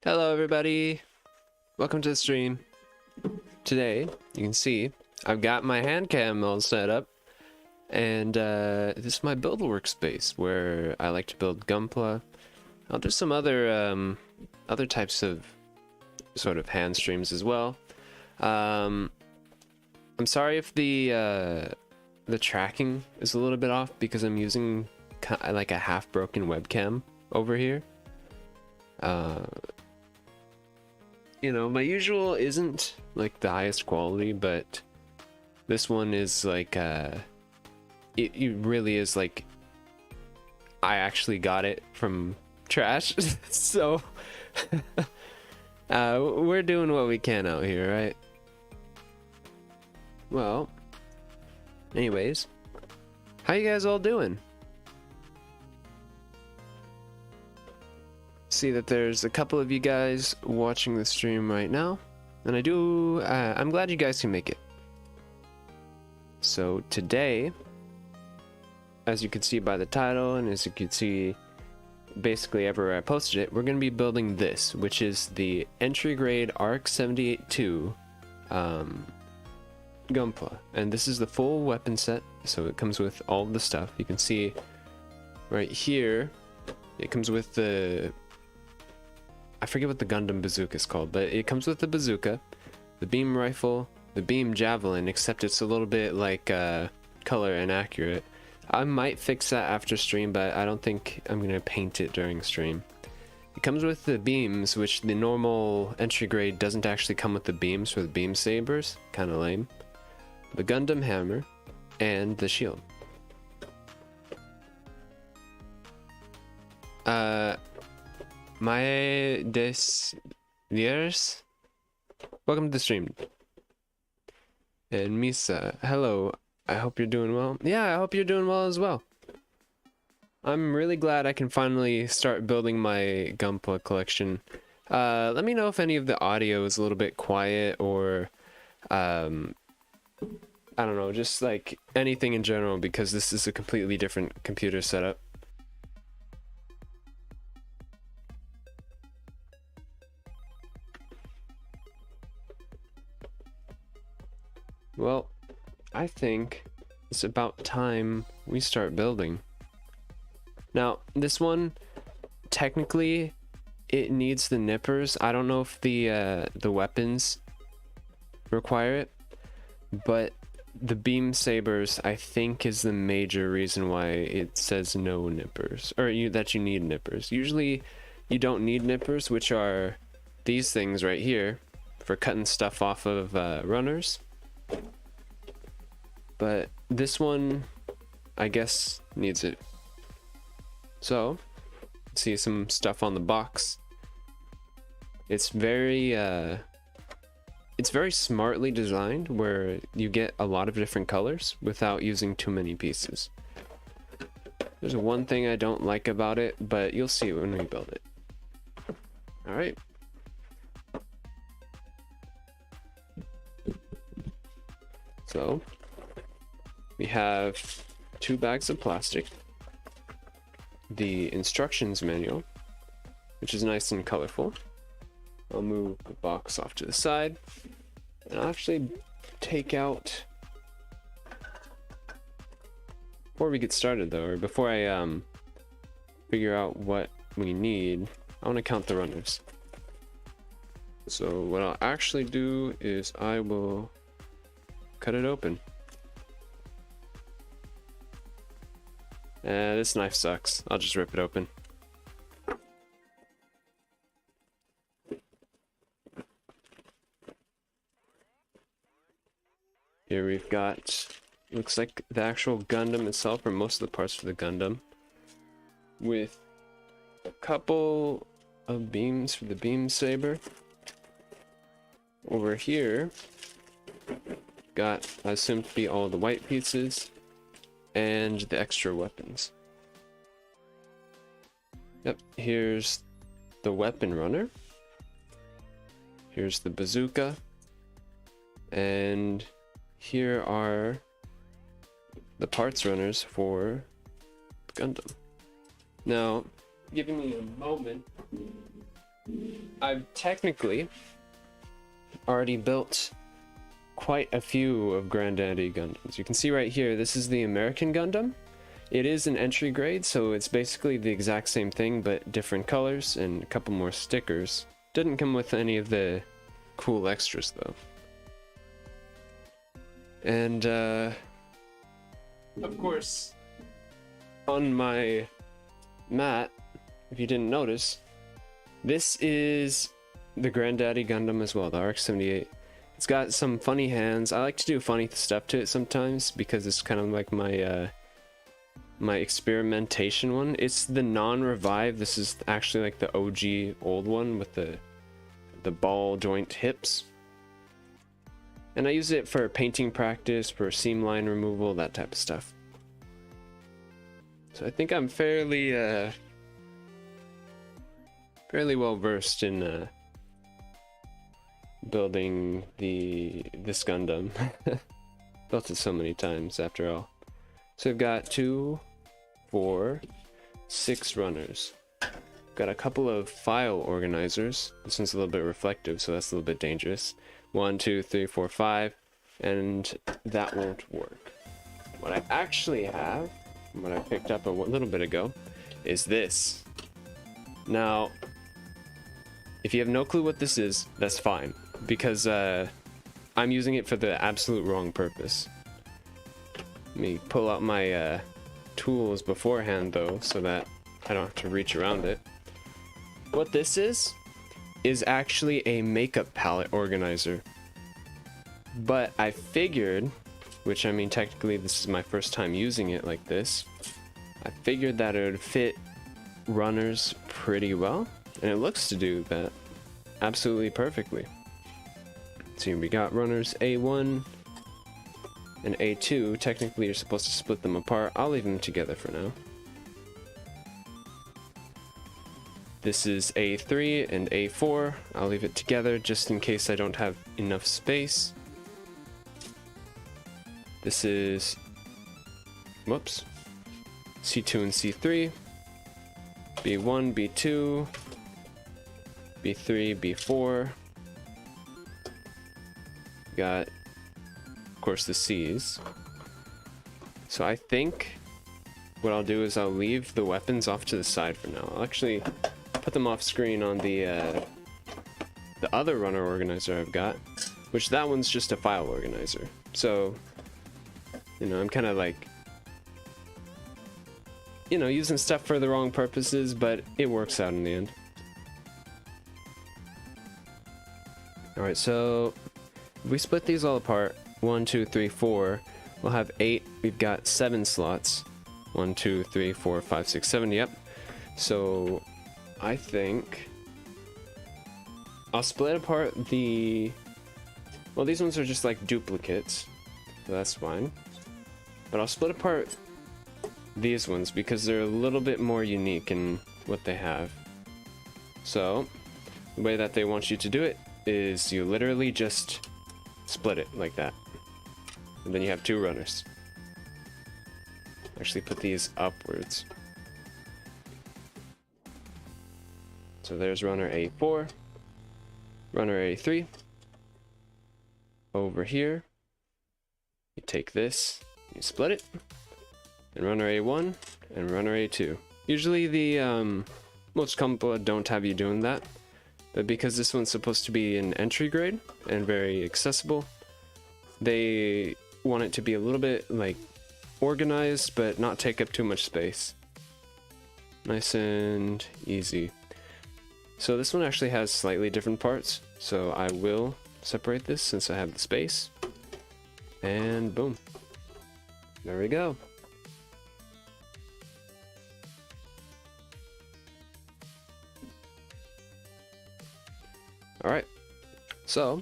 Hello everybody, welcome to the stream. Today, you can see, I've got my hand cam all set up, and this is my build workspace where I like to build Gunpla. I'll do some other types of sort of hand streams as well. I'm sorry if the tracking is a little bit off because I'm using like a half-broken webcam over here. You know, my usual isn't like the highest quality, but this one is like it really is like I actually got it from trash. So we're doing what we can out here, right? Well, anyways, how you guys all doing? See that there's a couple of you guys watching the stream right now, and I'm glad you guys can make it. So today, as you can see by the title, and as you can see basically everywhere I posted it, we're going to be building this, which is the entry grade ARC 78-2 Gunpla, and this is the full weapon set, so it comes with all the stuff. You can see right here, it comes with the, I forget what the Gundam Bazooka is called, but it comes with the Bazooka, the beam rifle, the beam Javelin, except it's a little bit like color inaccurate. I might fix that after stream, but I don't think I'm going to paint it during stream. It comes with the beams, which the normal entry grade doesn't actually come with the beams for the beam sabers. Kind of lame. The Gundam Hammer, and the shield. My viewers, welcome to the stream. And Misa, hello. I hope you're doing well. Yeah, I hope you're doing well as well. I'm really glad I can finally start building my Gunpla collection. Let me know if any of the audio is a little bit quiet or I don't know, just like anything in general, because this is a completely different computer setup. Well, I think it's about time we start building. Now, this one, technically, it needs the nippers. I don't know if the weapons require it, but the beam sabers, I think, is the major reason why it says no nippers, or that you need nippers. Usually, you don't need nippers, which are these things right here for cutting stuff off of runners. But this one, I guess, needs it. So, see some stuff on the box. It's very smartly designed, where you get a lot of different colors without using too many pieces. There's one thing I don't like about it, but you'll see when we build it. All right. So, we have 2 bags of plastic, the instructions manual, which is nice and colorful. I'll move the box off to the side, and I'll actually take out, before we get started though, or before I figure out what we need, I want to count the runners. So what I'll actually do is I will cut it open. This knife sucks. I'll just rip it open. Here we've got, looks like the actual Gundam itself, or most of the parts for the Gundam, with a couple of beams for the beam saber. Over here, got, I assume to be all the white pieces, and the extra weapons. Yep, here's the weapon runner. Here's the bazooka. And here are the parts runners for Gundam. Now, giving me a moment, I've technically already built quite a few of Granddaddy Gundams. You can see right here, this is the American Gundam. It is an entry grade, so it's basically the exact same thing, but different colors and a couple more stickers. Didn't come with any of the cool extras, though. And, of course, on my mat, if you didn't notice, this is the Granddaddy Gundam as well, the RX-78. It's got some funny hands. I like to do funny stuff to it sometimes because it's kind of like my my experimentation one. It's the non-revive. This is actually like the OG old one with the ball joint hips. And I use it for painting practice, for seam line removal, that type of stuff. So I think I'm fairly well versed in building this Gundam. Built it so many times after all. So we've got 2, 4, 6 runners. Got a couple of file organizers. This one's a little bit reflective, so that's a little bit dangerous. 1, 2, 3, 4, 5, and that won't work. What I actually have, what I picked up a little bit ago, is this. Now, if you have no clue what this is, that's fine, because I'm using it for the absolute wrong purpose. Let me pull out my tools beforehand, though, so that I don't have to reach around it. What this is actually a makeup palette organizer. But I figured, which I mean technically this is my first time using it like this, I figured that it would fit runners pretty well, and it looks to do that absolutely perfectly. So we got runners A1 and A2. Technically you're supposed to split them apart. I'll leave them together for now. This is A3 and A4. I'll leave it together just in case I don't have enough space. This is, whoops, C2 and C3, B1, B2, B3, B4. Got, of course, the C's. So I think what I'll do is I'll leave the weapons off to the side for now. I'll actually put them off screen on the other runner organizer I've got, which that one's just a file organizer. So, you know, I'm kind of like, you know, using stuff for the wrong purposes, but it works out in the end. Alright, so if we split these all apart, 1, 2, 3, 4, we'll have 8. We've got 7 slots. 1, 2, 3, 4, 5, 6, 7, yep. So I think I'll split apart the, well, these ones are just like duplicates, so that's fine. But I'll split apart these ones because they're a little bit more unique in what they have. So the way that they want you to do it is you literally just split it like that, and then you have 2 runners. Actually put these upwards. So there's runner A4, runner A3. Over here, you take this, you split it, and runner A1 and runner A2. Usually the most Gunpla don't have you doing that, but because this one's supposed to be an entry grade and very accessible, they want it to be a little bit like organized but not take up too much space. Nice and easy. So this one actually has slightly different parts, so I will separate this since I have the space. And boom. There we go. Alright, so,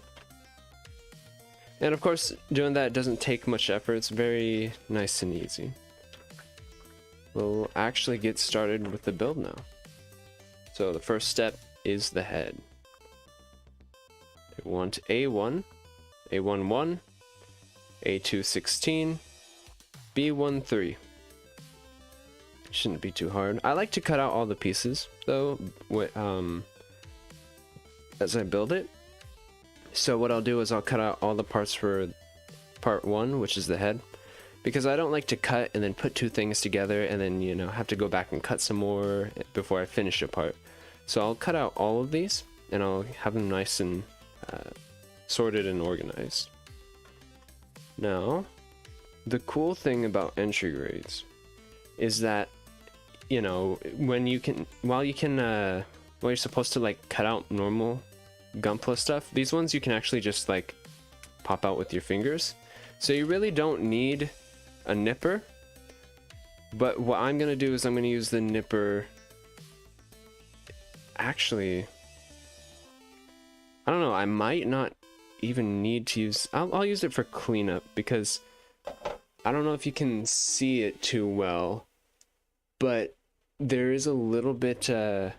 and of course doing that doesn't take much effort, it's very nice and easy. We'll actually get started with the build now. So the first step is the head. We want A1, A1 1, A2 16, B1 3. Shouldn't be too hard. I like to cut out all the pieces though, as I build it. So what I'll do is I'll cut out all the parts for part 1, which is the head, because I don't like to cut and then put two things together and then, you know, have to go back and cut some more before I finish a part. So I'll cut out all of these and I'll have them nice and sorted and organized. Now, the cool thing about entry grades is that, you know, while you're supposed to like cut out normal Gunpla stuff, these ones you can actually just like pop out with your fingers. So you really don't need a nipper. But what I'm gonna do is I'm gonna use the nipper. Actually, I don't know, I might not even need to use, I'll use it for cleanup, because I don't know if you can see it too well, but there is a little bit of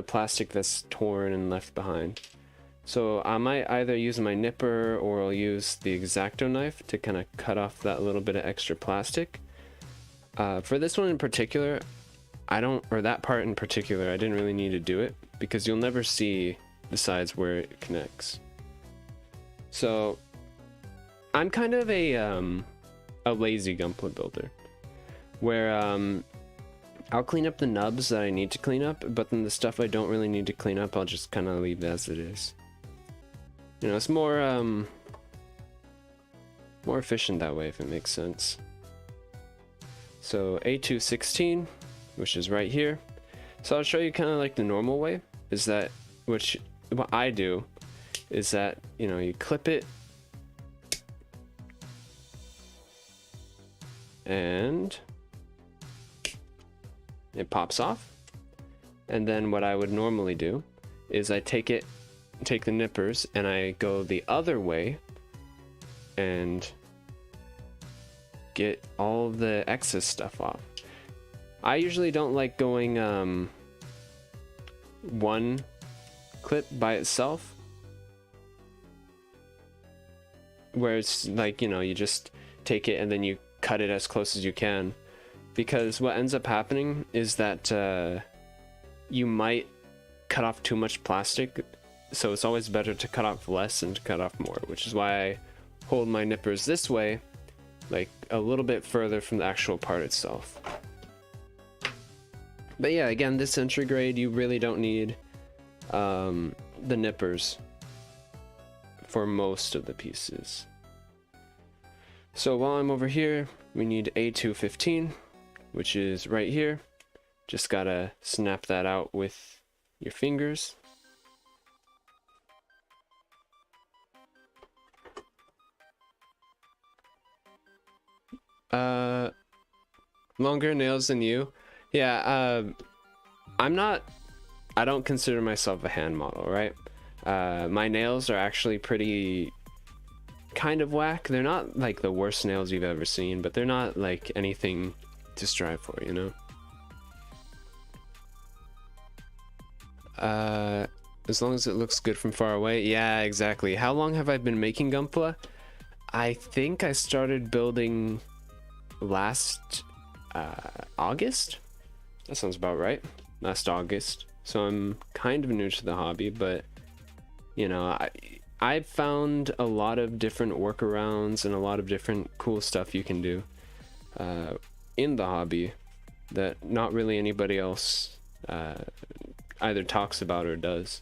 plastic that's torn and left behind. So I might either use my nipper or I'll use the X-Acto knife to kind of cut off that little bit of extra plastic. For this one in particular, that part in particular, I didn't really need to do it because you'll never see the sides where it connects. So I'm kind of a lazy Gunpla builder, where I'll clean up the nubs that I need to clean up, but then the stuff I don't really need to clean up, I'll just kind of leave as it is. You know, it's more efficient that way, if it makes sense. So A216, which is right here. So I'll show you kind of like the normal way, is that, what I do is that, you know, you clip it and it pops off. And then what I would normally do is I take the nippers and I go the other way and get all the excess stuff off. I usually don't like going one clip by itself, where it's like, you know, you just take it and then you cut it as close as you can, because what ends up happening is that you might cut off too much plastic. So it's always better to cut off less and to cut off more, which is why I hold my nippers this way, like a little bit further from the actual part itself. But yeah, again, this entry grade, you really don't need the nippers for most of the pieces. So while I'm over here, we need A215, which is right here. Just gotta snap that out with your fingers. Longer nails than you. Yeah, I don't consider myself a hand model, right? My nails are actually pretty kind of whack. They're not like the worst nails you've ever seen, but they're not like anything to strive for, you know? As long as it looks good from far away. Yeah, exactly. How long have I been making Gunpla? I think I started building last August? That sounds about right. Last August. So I'm kind of new to the hobby, but you know, I've found a lot of different workarounds and a lot of different cool stuff you can do in the hobby that not really anybody else either talks about or does.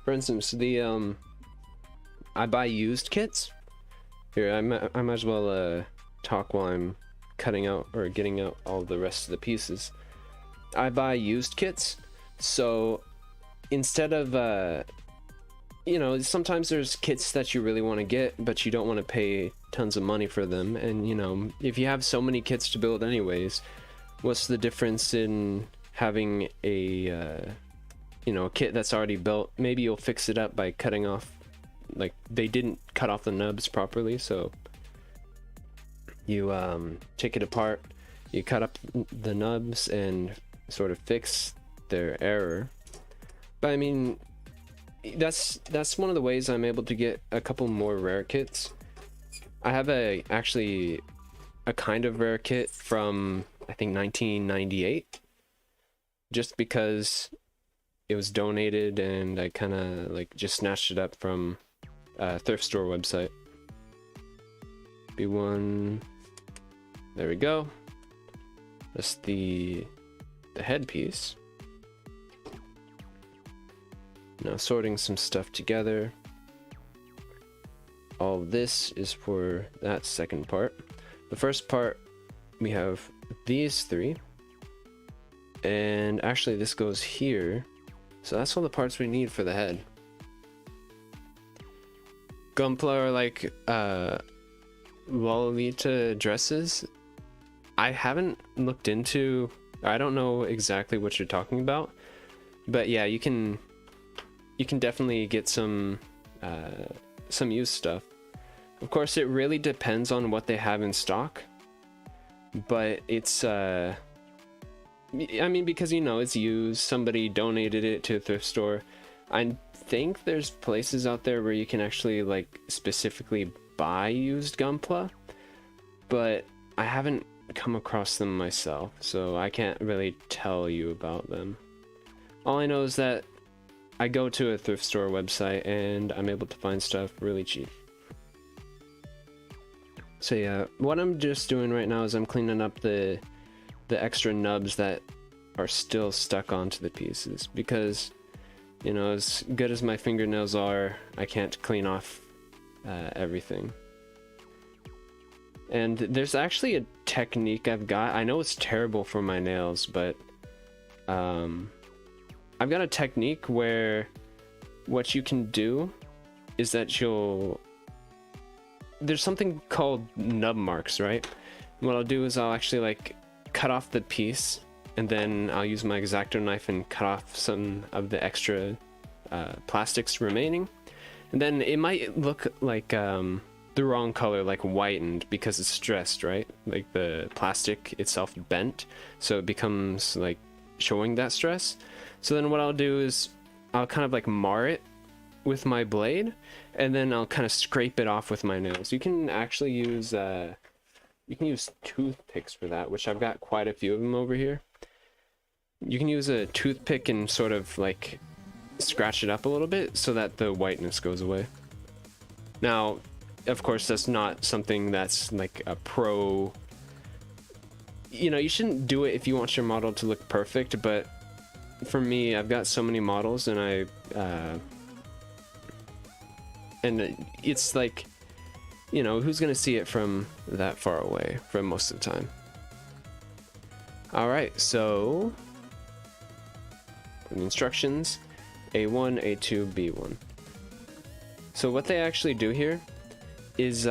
For instance, I buy used kits. Here, I might as well talk while I'm cutting out or getting out all the rest of the pieces. I buy used kits, so instead of you know, sometimes there's kits that you really want to get, but you don't want to pay tons of money for them, and you know, if you have so many kits to build anyways, what's the difference in having a you know, a kit that's already built? Maybe you'll fix it up by cutting off, like they didn't cut off the nubs properly, so you take it apart, you cut up the nubs and sort of fix their error. But I mean, that's one of the ways I'm able to get a couple more rare kits. I have actually a kind of rare kit from, I think, 1998, just because it was donated and I kind of like just snatched it up from a thrift store website. B1, there we go. That's the headpiece. Now sorting some stuff together. All this is for that second part. The first part, we have these three. And actually this goes here. So that's all the parts we need for the head. Gunpla are like Lolita dresses. I haven't looked into, I don't know exactly what you're talking about. But yeah, you can definitely get some used stuff. Of course, it really depends on what they have in stock, but it's I mean, because you know it's used, somebody donated it to a thrift store. I think there's places out there where you can actually like specifically buy used Gunpla, but I haven't come across them myself, so I can't really tell you about them. All I know is that I go to a thrift store website and I'm able to find stuff really cheap. So yeah, what I'm just doing right now is I'm cleaning up the extra nubs that are still stuck onto the pieces, because, you know, as good as my fingernails are, I can't clean off everything. And there's actually a technique I've got. I know it's terrible for my nails, but I've got a technique where what you can do is that there's something called Nub Marks, right? And what I'll do is I'll actually like cut off the piece, and then I'll use my X-Acto knife and cut off some of the extra plastics remaining. And then it might look like the wrong color, like whitened, because it's stressed, right? Like the plastic itself bent, so it becomes like showing that stress. So then what I'll do is I'll kind of like mar it with my blade, and then I'll kind of scrape it off with my nails. You can actually use toothpicks for that, which I've got quite a few of them over here. You can use a toothpick and sort of like scratch it up a little bit so that the whiteness goes away. Now, of course, that's not something that's like a pro. You know, you shouldn't do it if you want your model to look perfect, but for me, I've got so many models, and it's like, you know, who's gonna see it from that far away for most of the time? Alright, so the instructions, A1, A2, B1. So what they actually do here is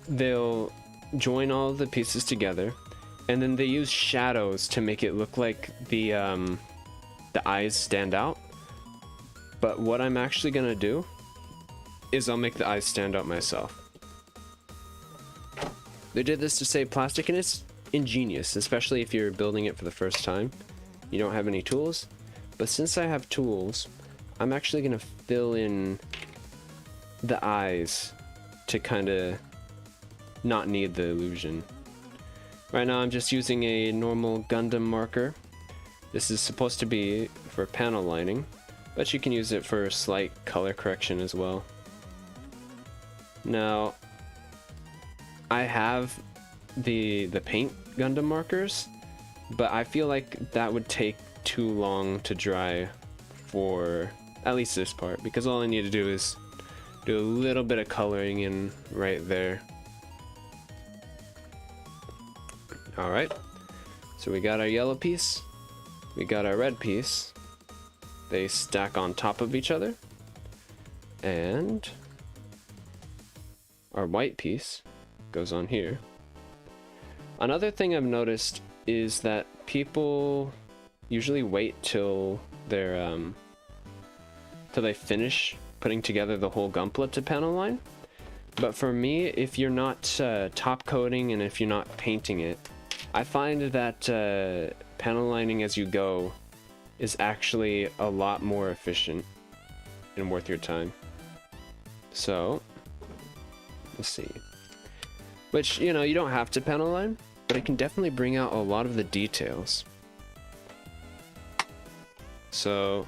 they'll join all the pieces together, and then they use shadows to make it look like the eyes stand out. But what I'm actually gonna do is I'll make the eyes stand out myself. They did this to save plastic, and it's ingenious, especially if you're building it for the first time. You don't have any tools, but since I have tools, I'm actually gonna fill in the eyes to kind of not need the illusion. Right now I'm just using a normal Gundam marker. This is supposed to be for panel lining, but you can use it for slight color correction as well. Now, I have the paint Gundam markers, but I feel like that would take too long to dry for at least this part, because all I need to do is do a little bit of coloring in right there. Alright, so we got our yellow piece, we got our red piece, they stack on top of each other, and our white piece goes on here. Another thing I've noticed is that people usually wait till they're till they finish putting together the whole Gunpla to panel line. But for me, if you're not top coating and if you're not painting it, I find that panel lining as you go is actually a lot more efficient and worth your time. So, let's see. which, you know, you don't have to panel line, but it can definitely bring out a lot of the details. So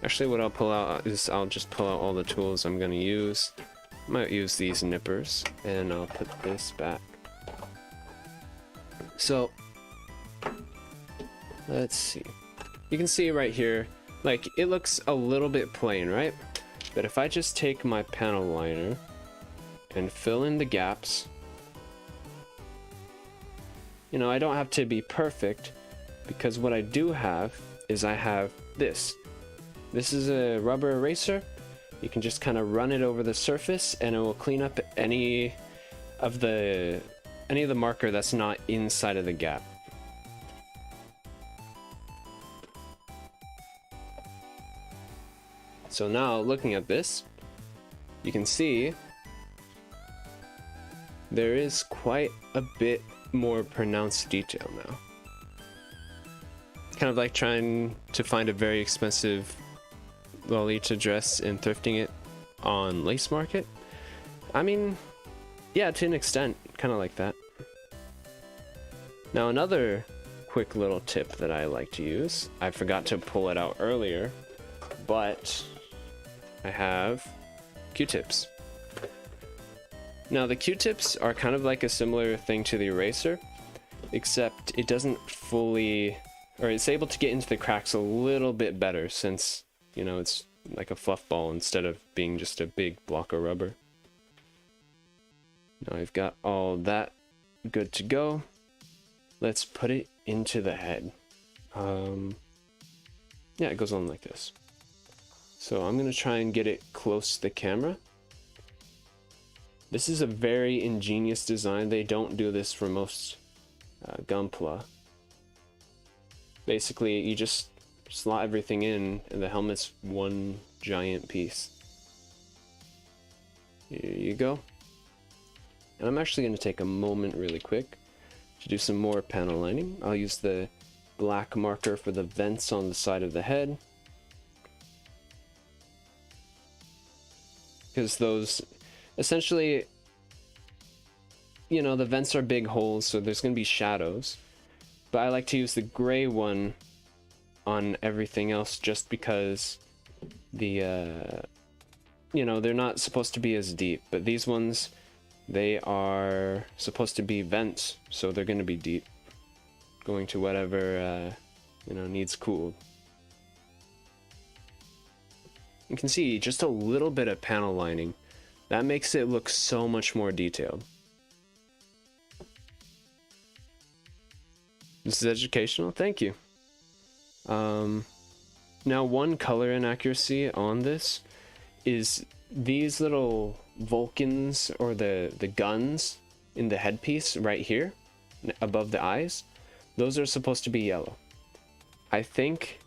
actually what I'll pull out is I'll just pull out all the tools I'm going to use. I might use these nippers, and I'll put this back. So let's see. You can see right here, like, it looks a little bit plain, right? But if I just take my panel liner and fill in the gaps, you know, I don't have to be perfect, because what I do have is I have this. This is a rubber eraser. You can just kind of run it over the surface and it will clean up any of the marker that's not inside of the gap. So now, looking at this, you can see there is quite a bit more pronounced detail now. Kind of like trying to find a very expensive Lolita dress and thrifting it on Lace Market. I mean, yeah, to an extent, kind of like that. Now, another quick little tip that I like to use, I forgot to pull it out earlier, but I have Q-tips. Now, the Q-tips are kind of like a similar thing to the eraser, except it doesn't fully, or it's able to get into the cracks a little bit better, since, you know, it's like a fluff ball instead of being just a big block of rubber. Now I've got all that good to go. Let's put it into the head. Yeah, it goes on like this. So I'm gonna try and get it close to the camera. This is a very ingenious design. They don't do this for most Gunpla. Basically, you just slot everything in and the helmet's one giant piece. Here you go. And I'm actually going to take a moment really quick to do some more panel lining. I'll use the black marker for the vents on the side of the head, because those essentially, you know, the vents are big holes, so there's going to be shadows, but I like to use the gray one on everything else just because the you know, they're not supposed to be as deep, but these ones, they are supposed to be vents, so they're going to be deep, going to whatever you know, needs cooled. You can see just a little bit of panel lining that makes it look so much more detailed. This is educational, thank you. Now, one color inaccuracy on this is these little Vulcans, or the guns in the headpiece right here above the eyes, those are supposed to be yellow. I think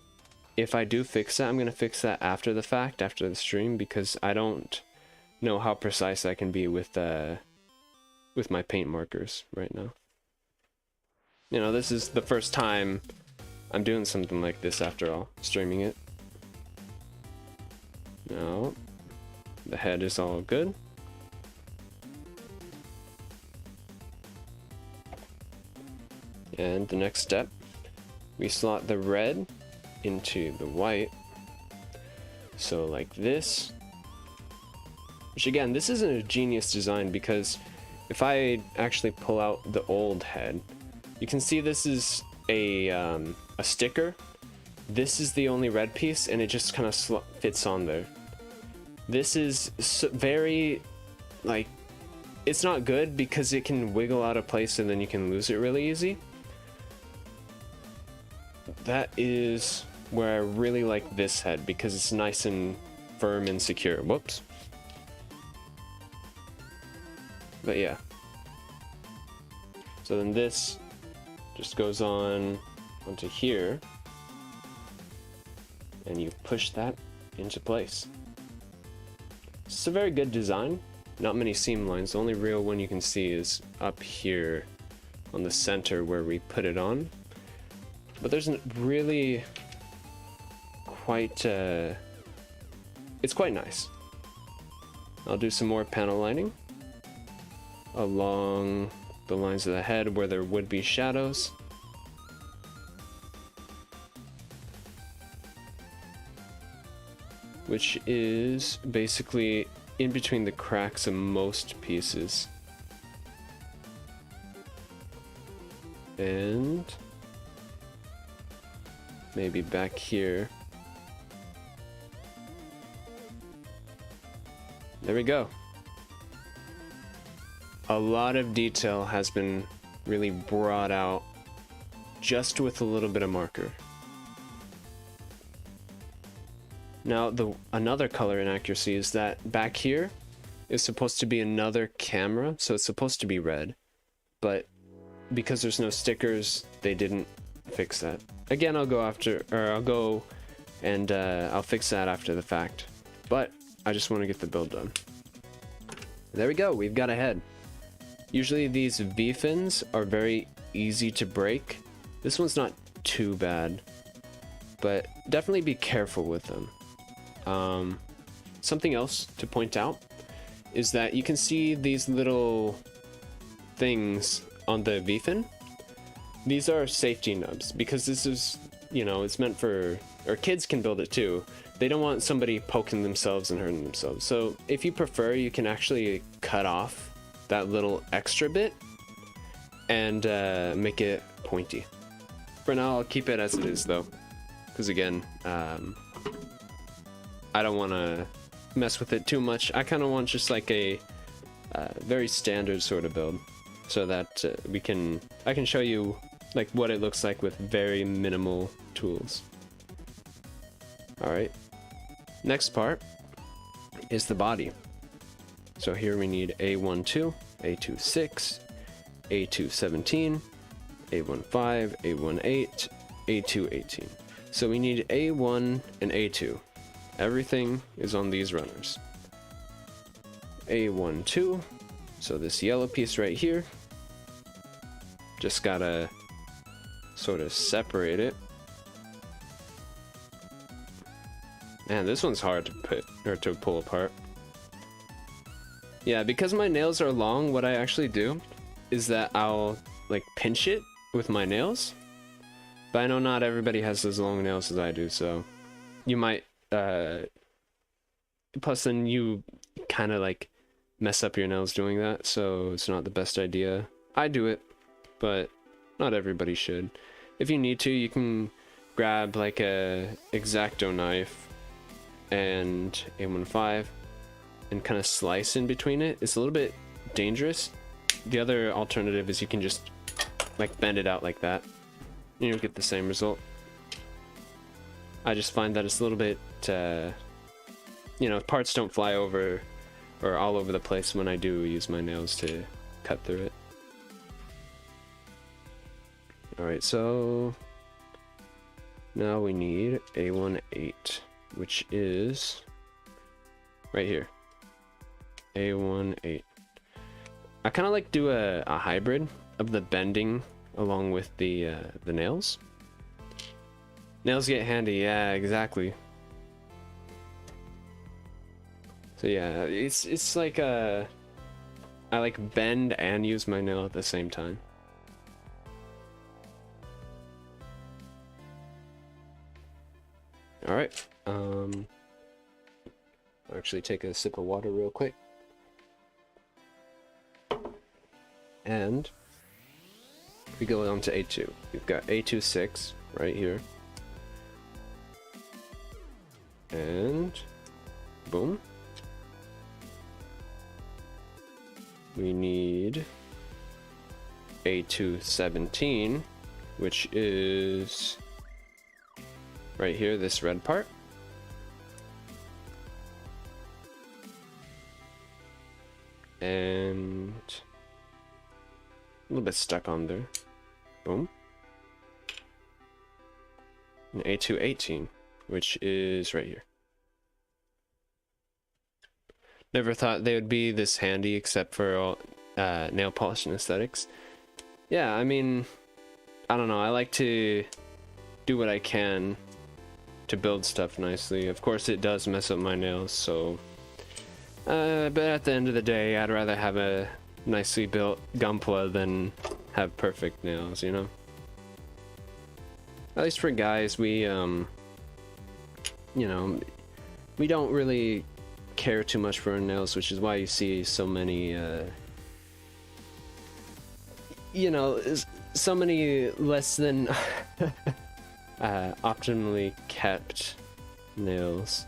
if I do fix that, I'm going to fix that after the fact, after the stream, because I don't know how precise I can be with my paint markers right now. You know, this is the first time I'm doing something like this after all, streaming it. Now, the head is all good. And the next step, we slot the red into the white. So like this. Which again, this isn't a genius design, because if I actually pull out the old head, you can see this is a sticker. This is the only red piece, and it just kind of fits on there. This is very, like, it's not good because it can wiggle out of place and then you can lose it really easy. That is where I really like this head, because it's nice and firm and secure. Whoops. But yeah. So then this just goes on onto here, and you push that into place. It's a very good design. Not many seam lines. The only real one you can see is up here on the center where we put it on. But there's really quite it's quite nice. I'll do some more panel lining. along the lines of the head where there would be shadows. Which is basically in between the cracks of most pieces. And maybe back here. There we go. A lot of detail has been really brought out just with a little bit of marker. Now, another color inaccuracy is that back here is supposed to be another camera, so it's supposed to be red. But because there's no stickers, they didn't fix that. Again, I'll go and I'll fix that after the fact. But I just want to get the build done. There we go, we've got a head. Usually these V-fins are very easy to break. This one's not too bad, but definitely be careful with them. Something else to point out is that you can see these little things on the V-fin. These are safety nubs because this is, you know, it's meant for, or kids can build it too. They don't want somebody poking themselves and hurting themselves. So if you prefer, you can actually cut off that little extra bit and make it pointy. For now, I'll keep it as it is though, because again, I don't want to mess with it too much. I kind of want just like a very standard sort of build, so that I can show you like what it looks like with very minimal tools. All right, next part is the body. So here we need A12, A26, A217, A15, A18, A218. So we need A1 and A2. Everything is on these runners. A12, so this yellow piece right here. Just gotta sort of separate it. Man, this one's hard to pull apart. Yeah, because my nails are long, what I actually do is that I'll like pinch it with my nails. But I know not everybody has as long nails as I do, so you might plus then you kind of like mess up your nails doing that, so it's not the best idea. I do it, but not everybody should. If you need to, you can grab like a X-Acto knife and A15 and kind of slice in between it. It's a little bit dangerous. The other alternative is you can just like bend it out like that. You'll get the same result. I just find that it's a little bit, you know, parts don't fly over or all over the place when I do use my nails to cut through it. Alright, so now we need A18, which is right here. A18. I kind of like do a hybrid of the bending along with the nails. Nails get handy, yeah, exactly. So yeah, it's like I like bend and use my nail at the same time. All right, I'll actually take a sip of water real quick. And we go on to A2. We've got A26 right here. And boom. We need A217, which is right here, this red part. And a little bit stuck on there. Boom. And A218, which is right here. Never thought they would be this handy except for all, nail polish and aesthetics. Yeah, I mean, I don't know. I like to do what I can to build stuff nicely. Of course, it does mess up my nails, so... but at the end of the day, I'd rather have a nicely built Gunpla than have perfect nails, you know? At least for guys, we, you know, we don't really care too much for our nails, which is why you see so many, you know, so many less than optimally kept nails.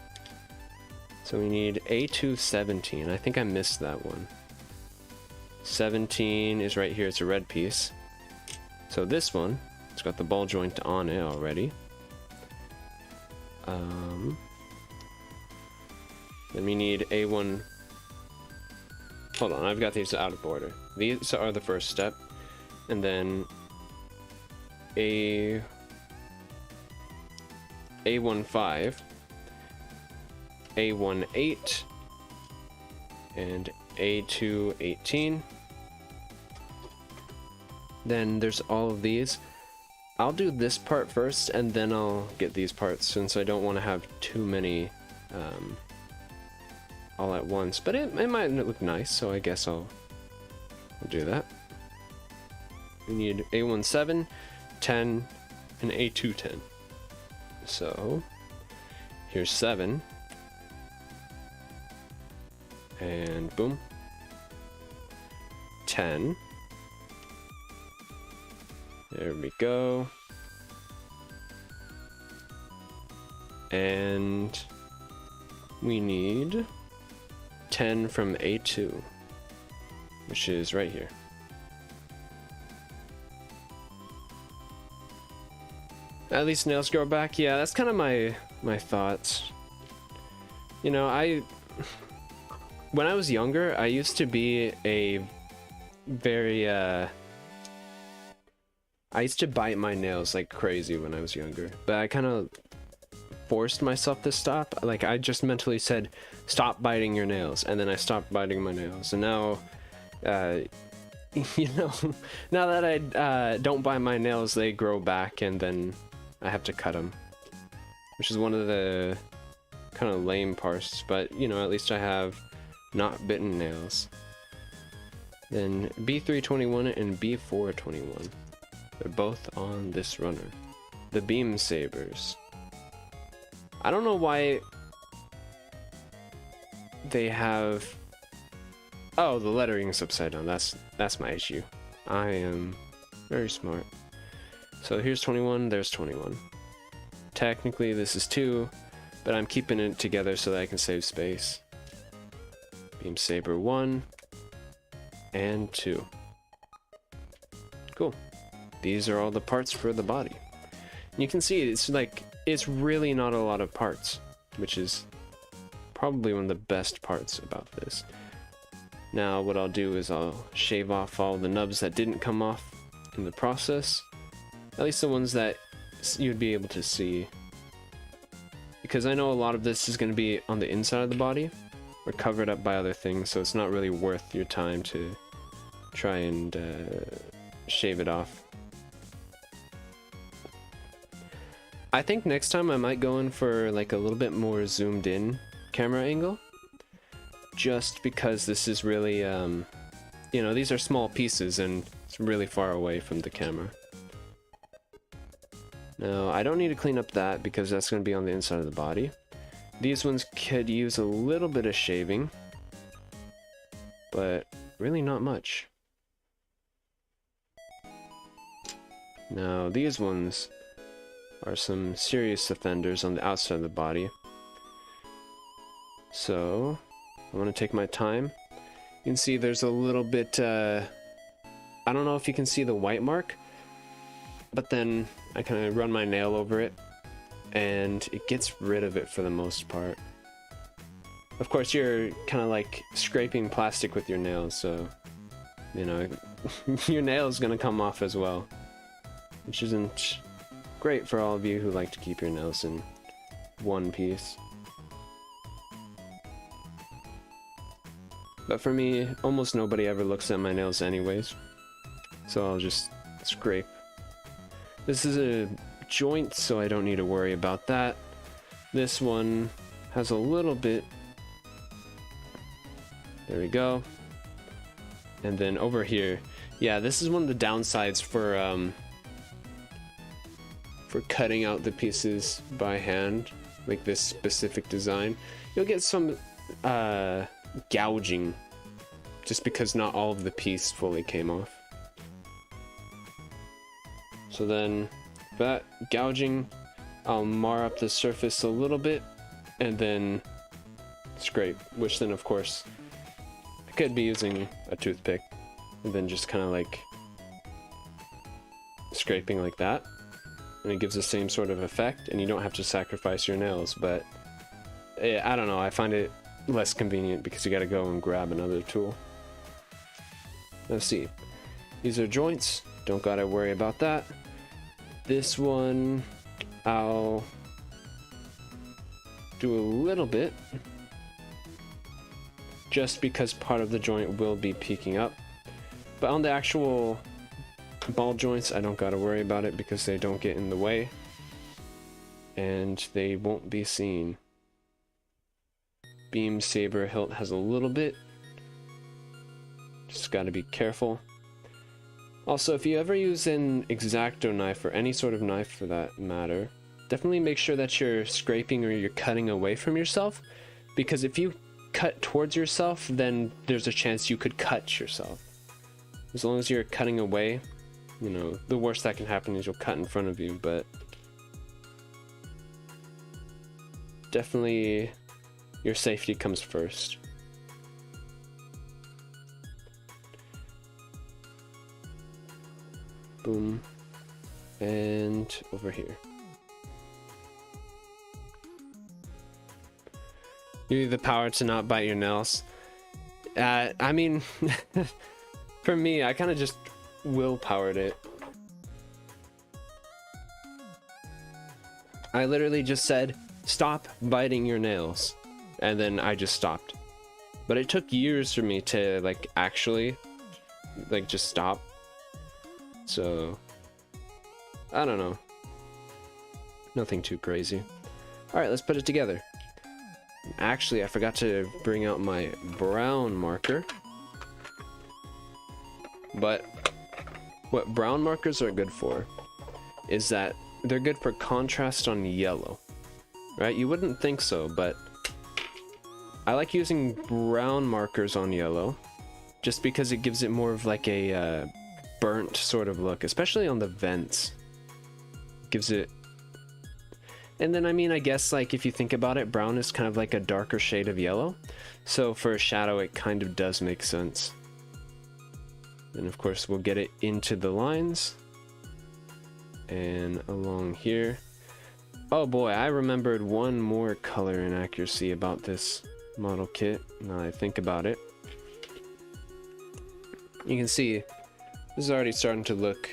So we need A217. I think I missed that one. 17 is right here. It's a red piece. So this one, it's got the ball joint on it already. Then we need A1. Hold on, I've got these out of order. These are the first step. And then A15, A18, and A218. Then there's all of these. I'll do this part first, and then I'll get these parts, since I don't want to have too many all at once. But it might look nice, so I guess I'll do that. We need A17, 10, and A210. So here's 7. And boom. 10. There we go. And we need 10 from A2, which is right here. At least nails grow back. Yeah, that's kind of my thoughts. You know, when I was younger, I used to be a very I used to bite my nails like crazy when I was younger, but I kind of forced myself to stop. Like, I just mentally said, stop biting your nails, and then I stopped biting my nails. And now, you know, now that I don't bite my nails, they grow back, and then I have to cut them, which is one of the kind of lame parts. But, you know, at least I have not bitten nails. Then B321 and B421. They're both on this runner. The Beam Sabers. I don't know why they have... Oh, the lettering is upside down. That's my issue. I am very smart. So here's 21, there's 21. Technically this is 2, but I'm keeping it together so that I can save space. Beam Saber 1 and 2. Cool. These are all the parts for the body. And you can see it's like, it's really not a lot of parts, which is probably one of the best parts about this. Now what I'll do is I'll shave off all the nubs that didn't come off in the process. At least the ones that you'd be able to see. Because I know a lot of this is going to be on the inside of the body, or covered up by other things, so it's not really worth your time to try and shave it off. I think next time I might go in for like a little bit more zoomed in camera angle, just because this is really, you know, these are small pieces and it's really far away from the camera. Now, I don't need to clean up that because that's going to be on the inside of the body. These ones could use a little bit of shaving, but really not much. Now, these ones are some serious offenders on the outside of the body. So, I want to take my time. You can see there's a little bit, I don't know if you can see the white mark, but then I kind of run my nail over it, and it gets rid of it for the most part. Of course, you're kind of like scraping plastic with your nails, so, you know, your nail is going to come off as well, which isn't great for all of you who like to keep your nails in one piece. But for me, almost nobody ever looks at my nails anyways, so I'll just scrape. This is a joint, so I don't need to worry about that. This one has a little bit. There we go. And then over here, yeah, this is one of the downsides for cutting out the pieces by hand, like this specific design. You'll get some gouging just because not all of the piece fully came off. So then for that gouging, I'll mar up the surface a little bit and then scrape, which then of course I could be using a toothpick and then just kind of like scraping like that, and it gives the same sort of effect and you don't have to sacrifice your nails. But I don't know, I find it less convenient because you got to go and grab another tool. Let's see, these are joints, don't gotta worry about that. This one I'll do a little bit just because part of the joint will be peeking up, but on the actual ball joints I don't gotta worry about it because they don't get in the way and they won't be seen. Beam saber hilt has a little bit, just gotta be careful. Also, if you ever use an X-Acto knife or any sort of knife for that matter, definitely make sure that you're scraping or you're cutting away from yourself, because if you cut towards yourself, then there's a chance you could cut yourself. As long as you're cutting away, you know, the worst that can happen is you'll cut in front of you, but definitely your safety comes first. Boom. And over here. You need the power to not bite your nails. I mean, for me, I kind of just willpowered it. I literally just said, stop biting your nails. And then I just stopped. But it took years for me to, like, actually, like, just stop. So, I don't know. Nothing too crazy. Alright, let's put it together. Actually, I forgot to bring out my brown marker. But what brown markers are good for is that they're good for contrast on yellow. Right? You wouldn't think so, but I like using brown markers on yellow just because it gives it more of like a burnt sort of look, especially on the vents. Gives it. And then I mean, I guess like if you think about it, brown is kind of like a darker shade of yellow, so for a shadow it kind of does make sense. And of course we'll get it into the lines and along here. Oh boy, I remembered one more color inaccuracy about this model kit now that I think about it. You can see this is already starting to look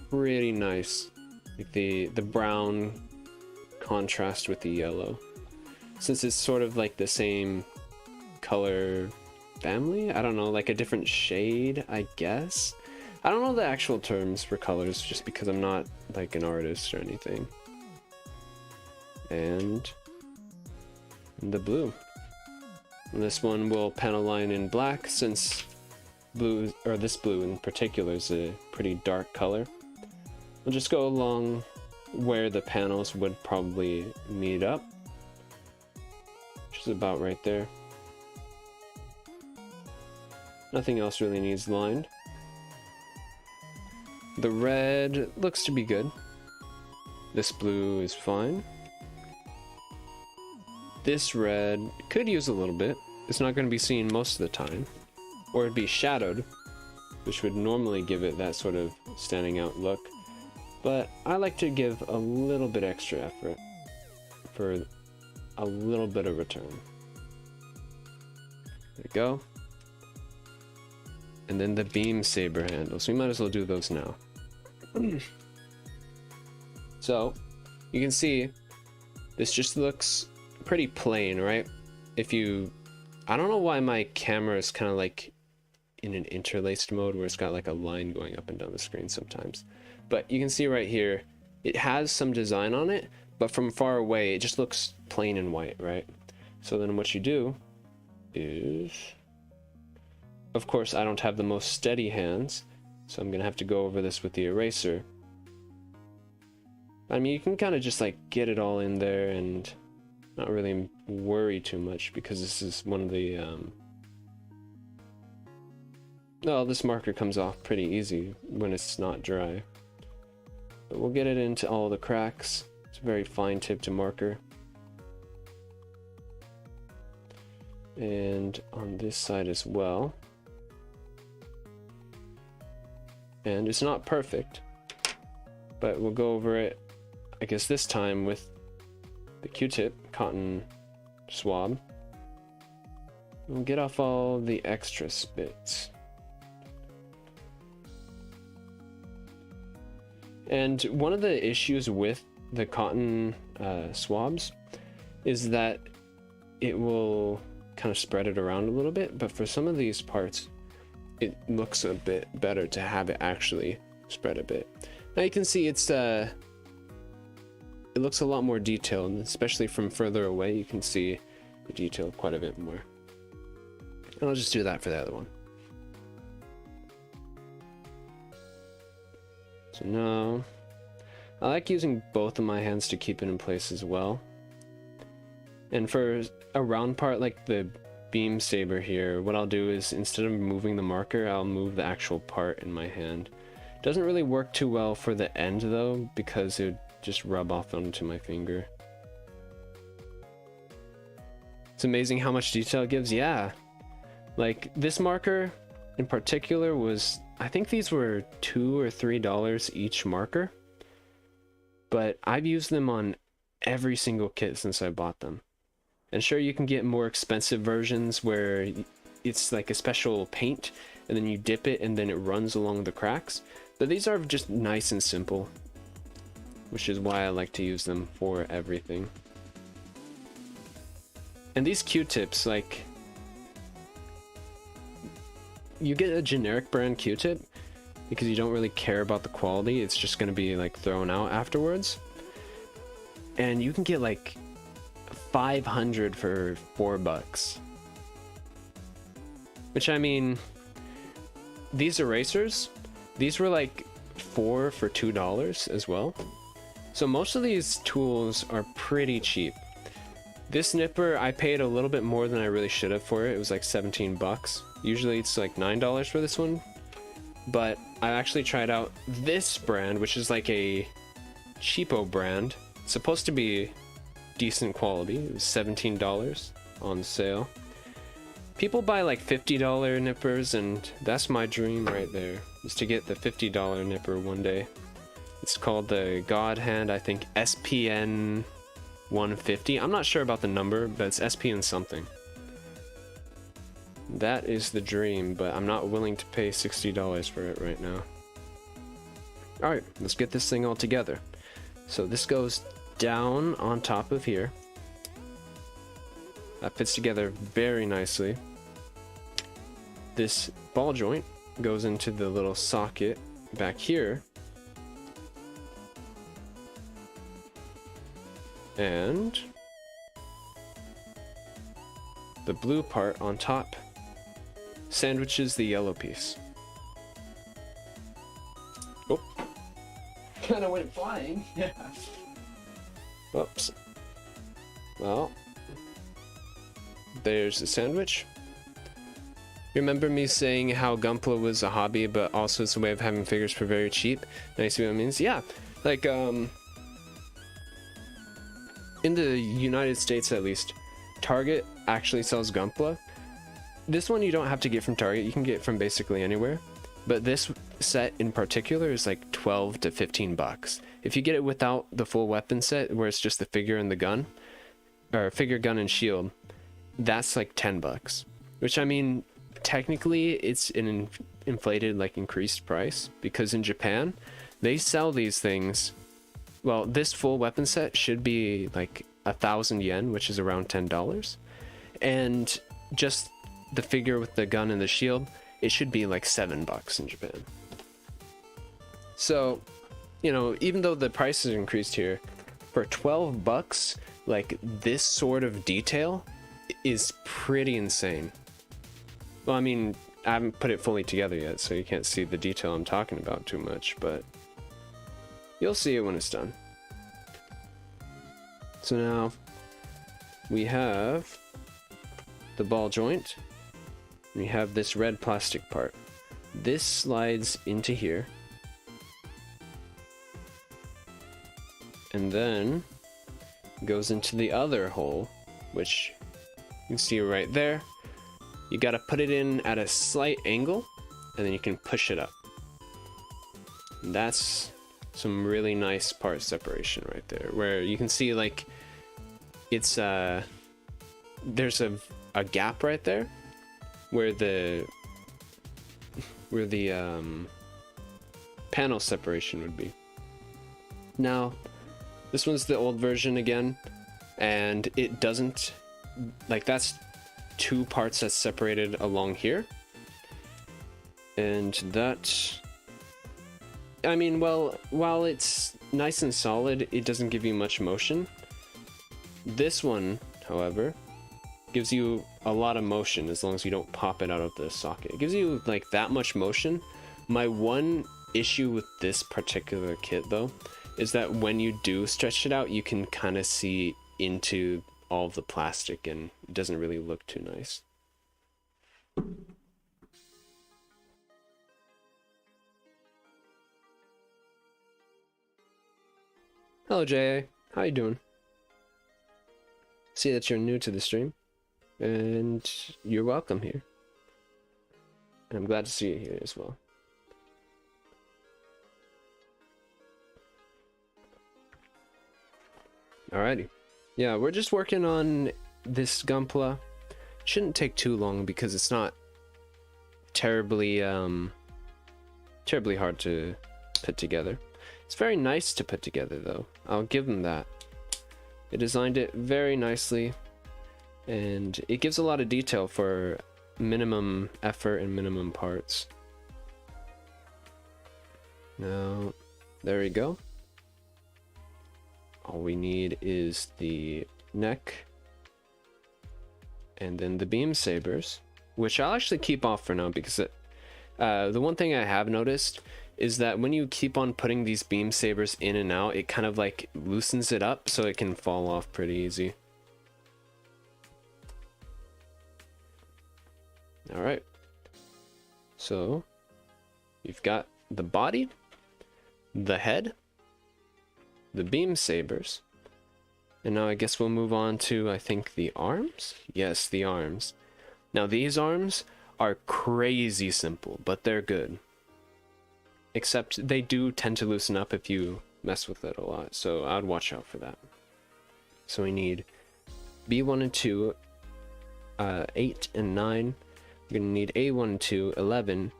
pretty nice. Like the brown contrast with the yellow. Since it's sort of like the same color family? I don't know, like a different shade, I guess? I don't know the actual terms for colors just because I'm not like an artist or anything. And the blue. And this one will panel line in black since blue, or this blue in particular, is a pretty dark color. We'll just go along where the panels would probably meet up, which is about right there. Nothing else really needs lined. The red looks to be good. This blue is fine. This red could use a little bit. It's not going to be seen most of the time. Or it'd be shadowed, which would normally give it that sort of standing out look. But I like to give a little bit extra effort for a little bit of return. There we go. And then the beam saber handles. We might as well do those now. So, you can see, this just looks pretty plain, right? If you... I don't know why my camera is kind of like in an interlaced mode where it's got like a line going up and down the screen sometimes. But you can see right here, it has some design on it, but from far away, it just looks plain and white, right? So then what you do is... Of course, I don't have the most steady hands, so I'm gonna have to go over this with the eraser. I mean, you can kind of just like get it all in there and not really worry too much, because this is one of the well, this marker comes off pretty easy when it's not dry, but we'll get it into all the cracks. It's a very fine tipped marker. And on this side as well. And it's not perfect, but we'll go over it, I guess this time with the Q-tip cotton swab. We'll get off all the extra bits. And one of the issues with the cotton swabs is that it will kind of spread it around a little bit, but for some of these parts it looks a bit better to have it actually spread a bit. Now you can see it's it looks a lot more detailed, especially from further away. You can see the detail quite a bit more. And I'll just do that for the other one. So now I like using both of my hands to keep it in place as well. And for a round part like the beam saber here, what I'll do is, instead of moving the marker, I'll move the actual part in my hand. Doesn't really work too well for the end though, because it would just rub off onto my finger. It's amazing how much detail it gives. Yeah, like this marker in particular was, I think these were $2 or $3 each marker, but I've used them on every single kit since I bought them. And sure, you can get more expensive versions where it's like a special paint and then you dip it and then it runs along the cracks, but these are just nice and simple, which is why I like to use them for everything. And these Q-tips, like, you get a generic brand Q-tip because you don't really care about the quality, it's just going to be like thrown out afterwards, and you can get like 500 for $4, which, I mean, these erasers, these were like 4 for $2 as well. So most of these tools are pretty cheap. This nipper, I paid a little bit more than I really should have for it. It was like 17 bucks. Usually it's like $9 for this one, but I actually tried out this brand, which is like a cheapo brand. It's supposed to be decent quality. It was $17 on sale. People buy like $50 nippers, and that's my dream right there, is to get the $50 nipper one day. It's called the God Hand, I think SPN 150. I'm not sure about the number, but it's SPN something. That is the dream, but I'm not willing to pay $60 for it right now. Alright, let's get this thing all together. So this goes down on top of here. That fits together very nicely. This ball joint goes into the little socket back here. And the blue part on top sandwiches the yellow piece. Oh, kind of went flying. Yeah. Whoops. Well, there's the sandwich. Remember me saying how Gunpla was a hobby, but also it's a way of having figures for very cheap? Now you see what it means? Yeah, like, in the United States at least, Target actually sells Gunpla. This one you don't have to get from Target, you can get from basically anywhere. But this set in particular is like 12 to 15 bucks. If you get it without the full weapon set, where it's just the figure and the gun, or figure, gun, and shield, that's like 10 bucks. Which, I mean, technically it's an inflated, like, increased price, because in Japan, they sell these things. Well, this full weapon set should be like 1,000 yen, which is around $10. And just the figure with the gun and the shield, it should be like 7 bucks in Japan. So, you know, even though the price has increased here, for 12 bucks, like, this sort of detail is pretty insane. Well, I mean, I haven't put it fully together yet, so you can't see the detail I'm talking about too much, but you'll see it when it's done. So now we have the ball joint. We have this red plastic part. This slides into here. And then goes into the other hole, which you can see right there. You gotta put it in at a slight angle, and then you can push it up. And that's some really nice part separation right there, where you can see like it's there's a gap right there where the panel separation would be. Now this one's the old version again, and it doesn't, like, that's two parts that's separated along here, and that, I mean, well, while it's nice and solid, it doesn't give you much motion. This one, however, gives you a lot of motion as long as you don't pop it out of the socket. It gives you like that much motion. My one issue with this particular kit though is that when you do stretch it out, you can kind of see into all of the plastic and it doesn't really look too nice. Hello JA, how you doing? See that you're new to the stream, and you're welcome here. And I'm glad to see you here as well. Alrighty. Yeah, we're just working on this Gunpla. Shouldn't take too long because it's not terribly hard to put together. It's very nice to put together though. I'll give them that. They designed it very nicely, and it gives a lot of detail for minimum effort and minimum parts. Now, there we go. All we need is the neck, and then the beam sabers, which I'll actually keep off for now because the one thing I have noticed is that when you keep on putting these beam sabers in and out, it kind of like loosens it up so it can fall off pretty easy. All right, so you've got the body, the head, the beam sabers, and now I guess we'll move on to, I think, the arms? Yes, the arms. Now these arms are crazy simple, but they're good. Except they do tend to loosen up if you mess with it a lot, so I'd watch out for that. So we need B1 and 2, 8 and 9. We're gonna need A1 and 2, 11,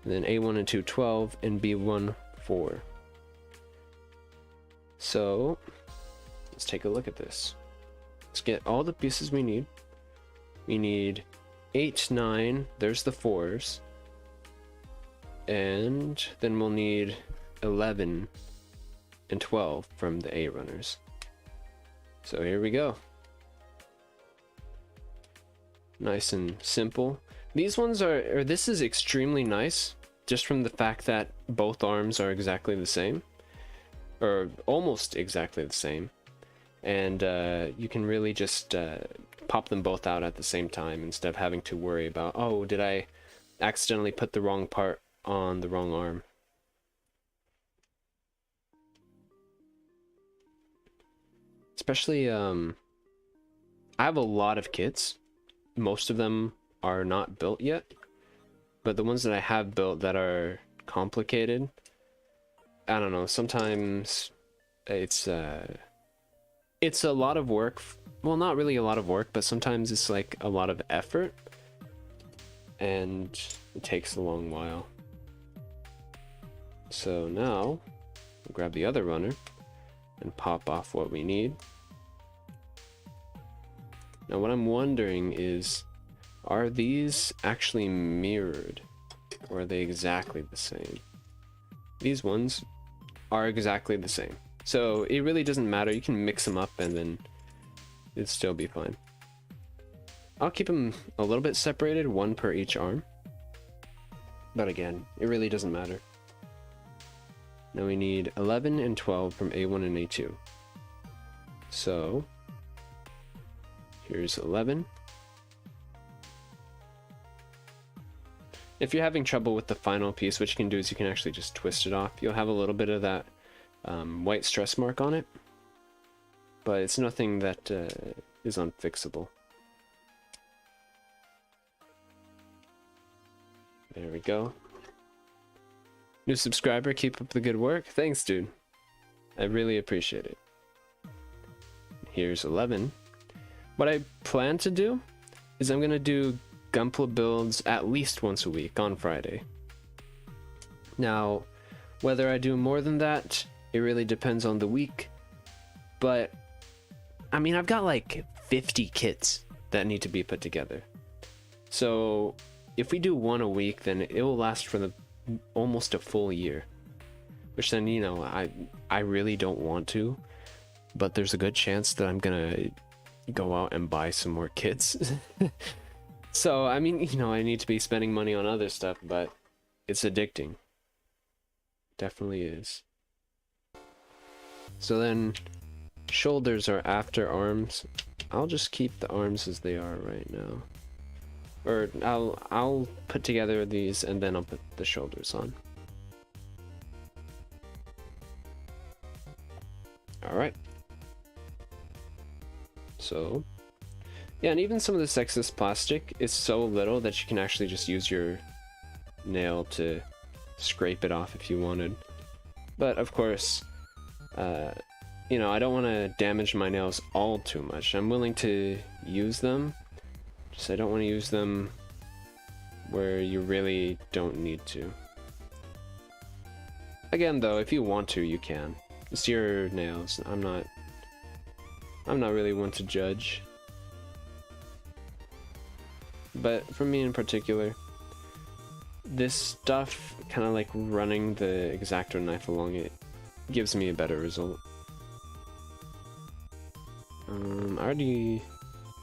and then A1 and 2, 12, and B1, 4. So let's take a look at this. Let's get all the pieces we need. We need 8, 9, there's the 4s. And then we'll need 11 and 12 from the A runners. So here we go. Nice and simple. These ones are, this is extremely nice, just from the fact that both arms are exactly the same, or almost exactly the same. And you can really just pop them both out at the same time instead of having to worry about, oh, did I accidentally put the wrong part on the wrong arm. Especially, I have a lot of kits. Most of them are not built yet, but the ones that I have built that are complicated, I don't know, sometimes it's a lot of work. Well, not really a lot of work, but sometimes it's like a lot of effort, and it takes a long while. So now, we'll grab the other runner and pop off what we need. Now what I'm wondering is, are these actually mirrored? Or are they exactly the same? These ones are exactly the same. So it really doesn't matter, you can mix them up and then it'd still be fine. I'll keep them a little bit separated, one per each arm. But again, it really doesn't matter. Now we need 11 and 12 from A1 and A2. So here's 11. If you're having trouble with the final piece, what you can do is you can actually just twist it off. You'll have a little bit of that white stress mark on it, but it's nothing that is unfixable. There we go. New subscriber, keep up the good work. Thanks, dude. I really appreciate it. Here's 11. What I plan to do is I'm going to do Gunpla builds at least once a week on Friday. Now, whether I do more than that, it really depends on the week. But, I mean, I've got like 50 kits that need to be put together. So, if we do one a week, then it will last for almost a full year. Which then, you know, I really don't want to. But there's a good chance that I'm gonna go out and buy some more kits. So, I mean, you know, I need to be spending money on other stuff, but it's addicting. Definitely is. So then, shoulders are after arms. I'll just keep the arms as they are right now. Or I'll put together these and then I'll put the shoulders on. Alright. So, yeah, and even some of the sexist plastic is so little that you can actually just use your nail to scrape it off if you wanted. But of course, you know, I don't want to damage my nails all too much. I'm willing to use them, just I don't want to use them where you really don't need to. Again though, if you want to, you can. It's your nails. I'm not really one to judge. But for me in particular, this stuff, kind of like running the X-Acto knife along it, gives me a better result.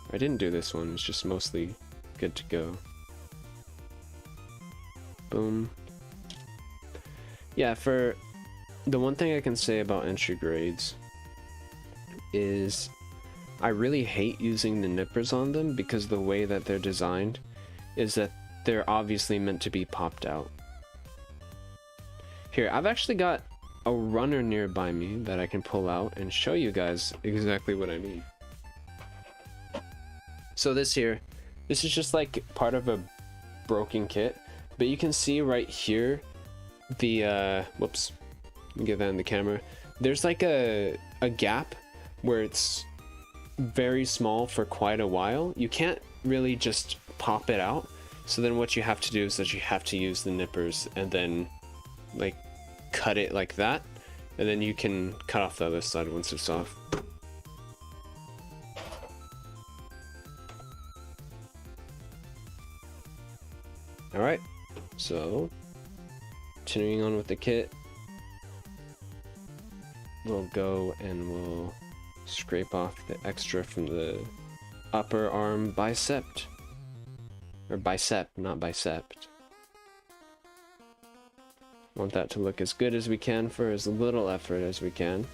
I didn't do this one, it's just mostly good to go. Boom. Yeah, for the one thing I can say about entry grades is I really hate using the nippers on them because the way that they're designed is that they're obviously meant to be popped out. Here, I've actually got a runner nearby me that I can pull out and show you guys exactly what I mean. So this is just like part of a broken kit, but you can see right here the whoops, let me get that in the camera. There's like a gap where it's very small for quite a while. You can't really just pop it out. So then what you have to do is that you have to use the nippers and then like cut it like that, and then you can cut off the other side once it's off. Alright, so continuing on with the kit, we'll go and we'll scrape off the extra from the upper arm bicep. Or bicep, not bicep. Want that to look as good as we can for as little effort as we can.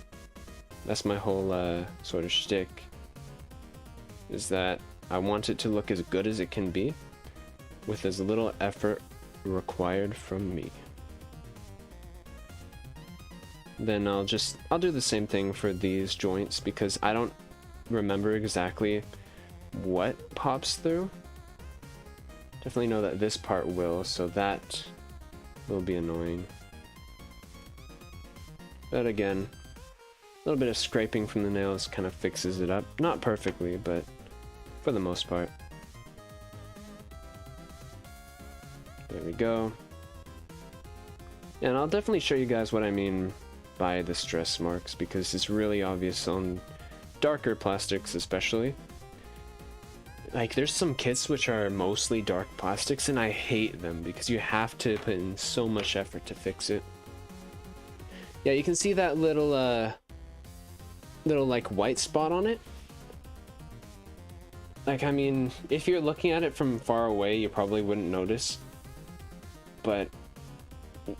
That's my whole sort of shtick, is that I want it to look as good as it can be with as little effort required from me. Then I'll do the same thing for these joints because I don't remember exactly what pops through. Definitely know that this part will, so that will be annoying. But again, a little bit of scraping from the nails kind of fixes it up. Not perfectly, but for the most part. There we go. And I'll definitely show you guys what I mean by the stress marks, because it's really obvious on darker plastics especially. Like, there's some kits which are mostly dark plastics and I hate them because you have to put in so much effort to fix it. Yeah, you can see that little like white spot on it. Like, I mean, if you're looking at it from far away, you probably wouldn't notice. but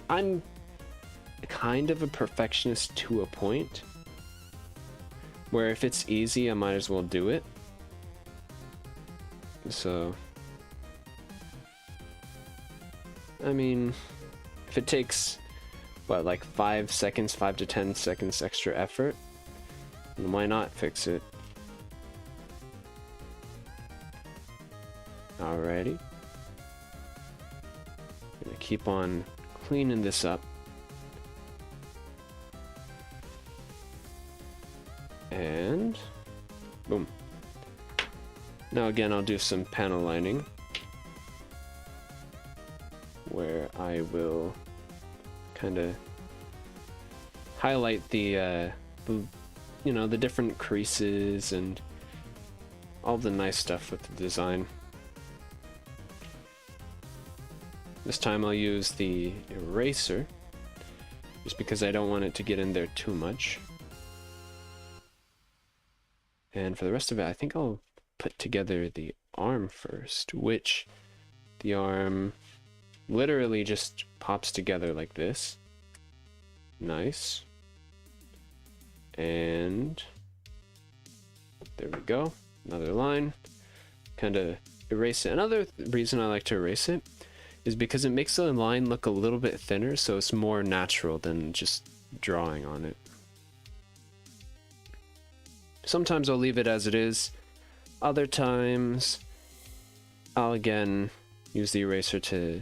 I'm kind of a perfectionist to a point where if it's easy, I might as well do it. So, I mean, if it takes, what, like 5 seconds, 5 to 10 seconds extra effort, then why not fix it? Alrighty. Gonna keep on cleaning this up. And boom. Now again, I'll do some panel lining where I will kind of highlight the you know, the different creases and all the nice stuff with the design. This time I'll use the eraser just because I don't want it to get in there too much. And for the rest of it, I think I'll put together the arm first, which the arm literally just pops together like this. Nice. And there we go. Another line. Kind of erase it. Another reason I like to erase it is because it makes the line look a little bit thinner, so it's more natural than just drawing on it. Sometimes I'll leave it as it is. Other times I'll again use the eraser to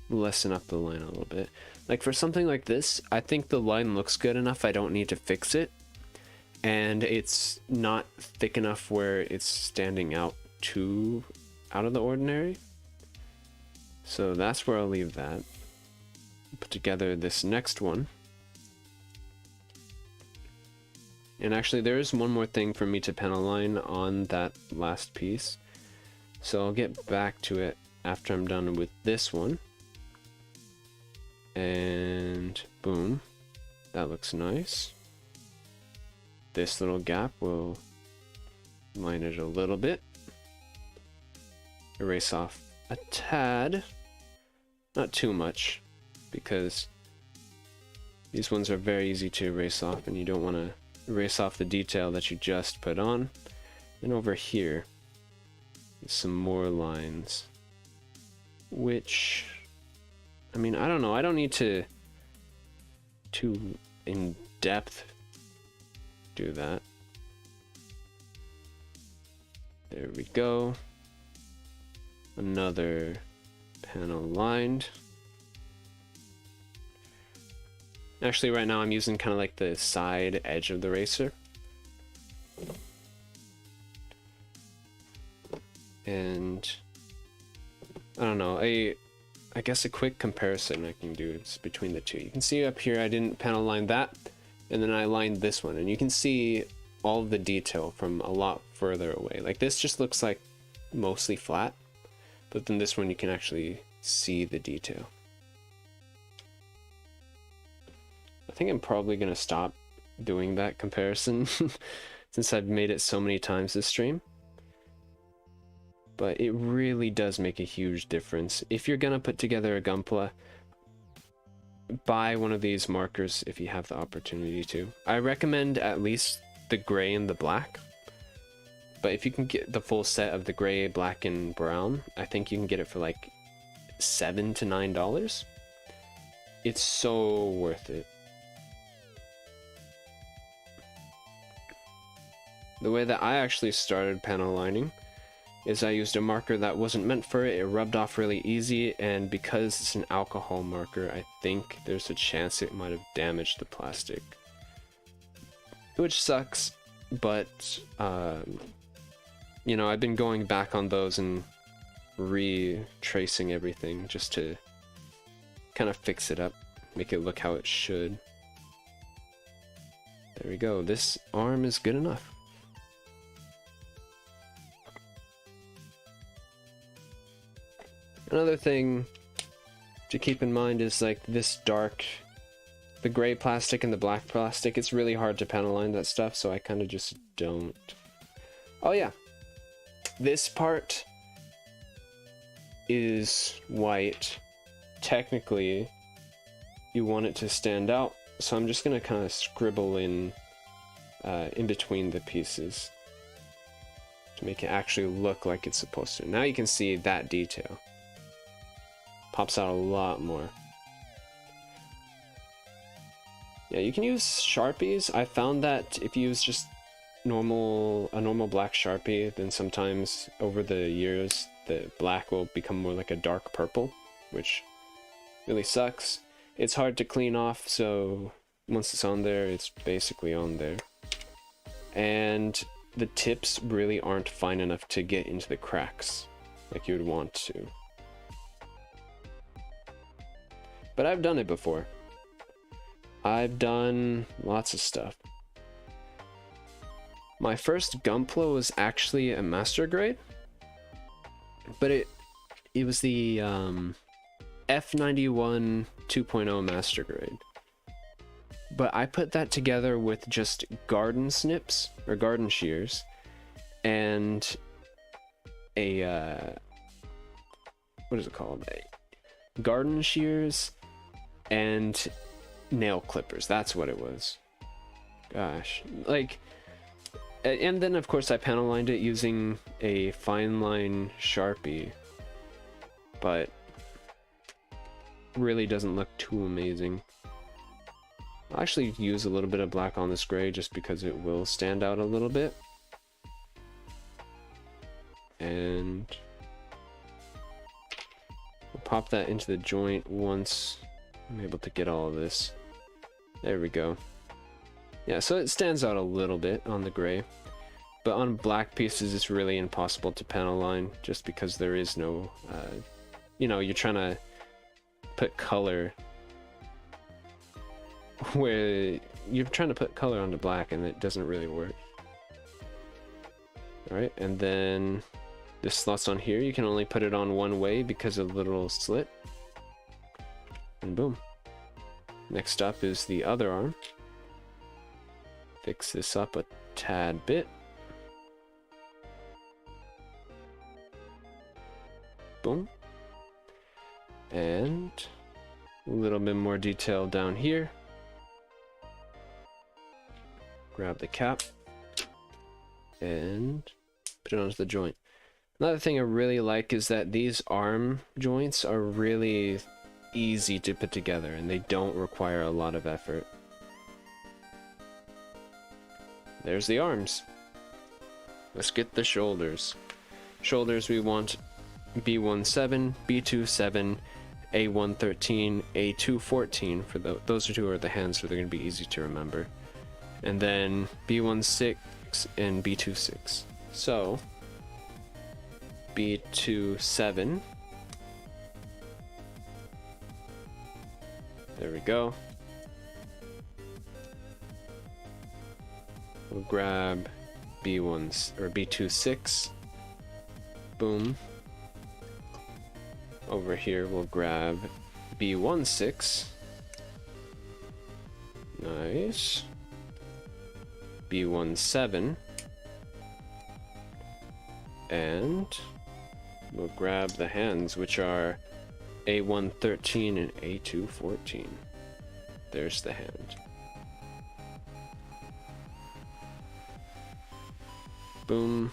lessen up the line a little bit. Like for something like this, I think the line looks good enough, I don't need to fix it. And it's not thick enough where it's standing out too out of the ordinary. So that's where I'll leave that. Put together this next one. And actually there is one more thing for me to panel line on that last piece. So I'll get back to it after I'm done with this one. And boom, that looks nice. This little gap will line it a little bit. Erase off a tad, not too much, because these ones are very easy to erase off and you don't want to erase off the detail that you just put on. And over here, some more lines, which, I mean, I don't know, I don't need to too in depth do that. There we go. Another panel lined. Actually, right now I'm using kind of like the side edge of the eraser. And I don't know, I guess a quick comparison I can do is between the two. You can see up here I didn't panel line that, and then I lined this one, and you can see all the detail from a lot further away. Like this just looks like mostly flat, but then this one you can actually see the detail. I think I'm probably gonna stop doing that comparison since I've made it so many times this stream. But it really does make a huge difference. If you're gonna put together a Gunpla, buy one of these markers if you have the opportunity to. I recommend at least the gray and the black. But if you can get the full set of the gray, black, and brown, I think you can get it for like $7 to $9. It's so worth it. The way that I actually started panel lining is I used a marker that wasn't meant for it. It rubbed off really easy, and because it's an alcohol marker, I think there's a chance it might have damaged the plastic. Which sucks, but you know, I've been going back on those and retracing everything just to kind of fix it up, make it look how it should. There we go, this arm is good enough. Another thing to keep in mind is like this dark, the gray plastic and the black plastic, it's really hard to panel line that stuff, so I kind of just don't. Oh yeah, this part is white technically you want it to stand out, so I'm just gonna kind of scribble in between the pieces to make it actually look like it's supposed to. Now you can see that detail pops out a lot more. Yeah, you can use Sharpies. I found that if you use just a normal black Sharpie, then sometimes over the years the black will become more like a dark purple, which really sucks. It's hard to clean off, so once it's on there, it's basically on there. And the tips really aren't fine enough to get into the cracks like you would want to. But I've done it before. I've done lots of stuff. My first Gunpla was actually a master grade, but it was the F91 2.0 master grade. But I put that together with just garden snips or garden shears and a what is it called? Garden shears and nail clippers. That's what it was. Gosh, like, and then of course I panel lined it using a fine line Sharpie, but really doesn't look too amazing. I'll actually use a little bit of black on this gray just because it will stand out a little bit. And we'll pop that into the joint once I'm able to get all of this. There we go. Yeah, so it stands out a little bit on the gray, but on black pieces it's really impossible to panel line just because there is no, you know, you're trying to put color where you're trying to put color onto black and it doesn't really work. Alright, and then this slot's on here. You can only put it on one way because of the little slit. And boom. Next up is the other arm. Fix this up a tad bit. Boom. And a little bit more detail down here. Grab the cap and put it onto the joint. Another thing I really like is that these arm joints are really easy to put together and they don't require a lot of effort. There's the arms. Let's get the shoulders. Shoulders, we want B17, B27, A113, A214 for those two are the hands, so they're going to be easy to remember. And then B16 and B26. So B27. There we go. We'll grab B1 or B26. Boom. Over here we'll grab B16. Nice. B17. And we'll grab the hands, which are A113 and A214. There's the hand. Boom.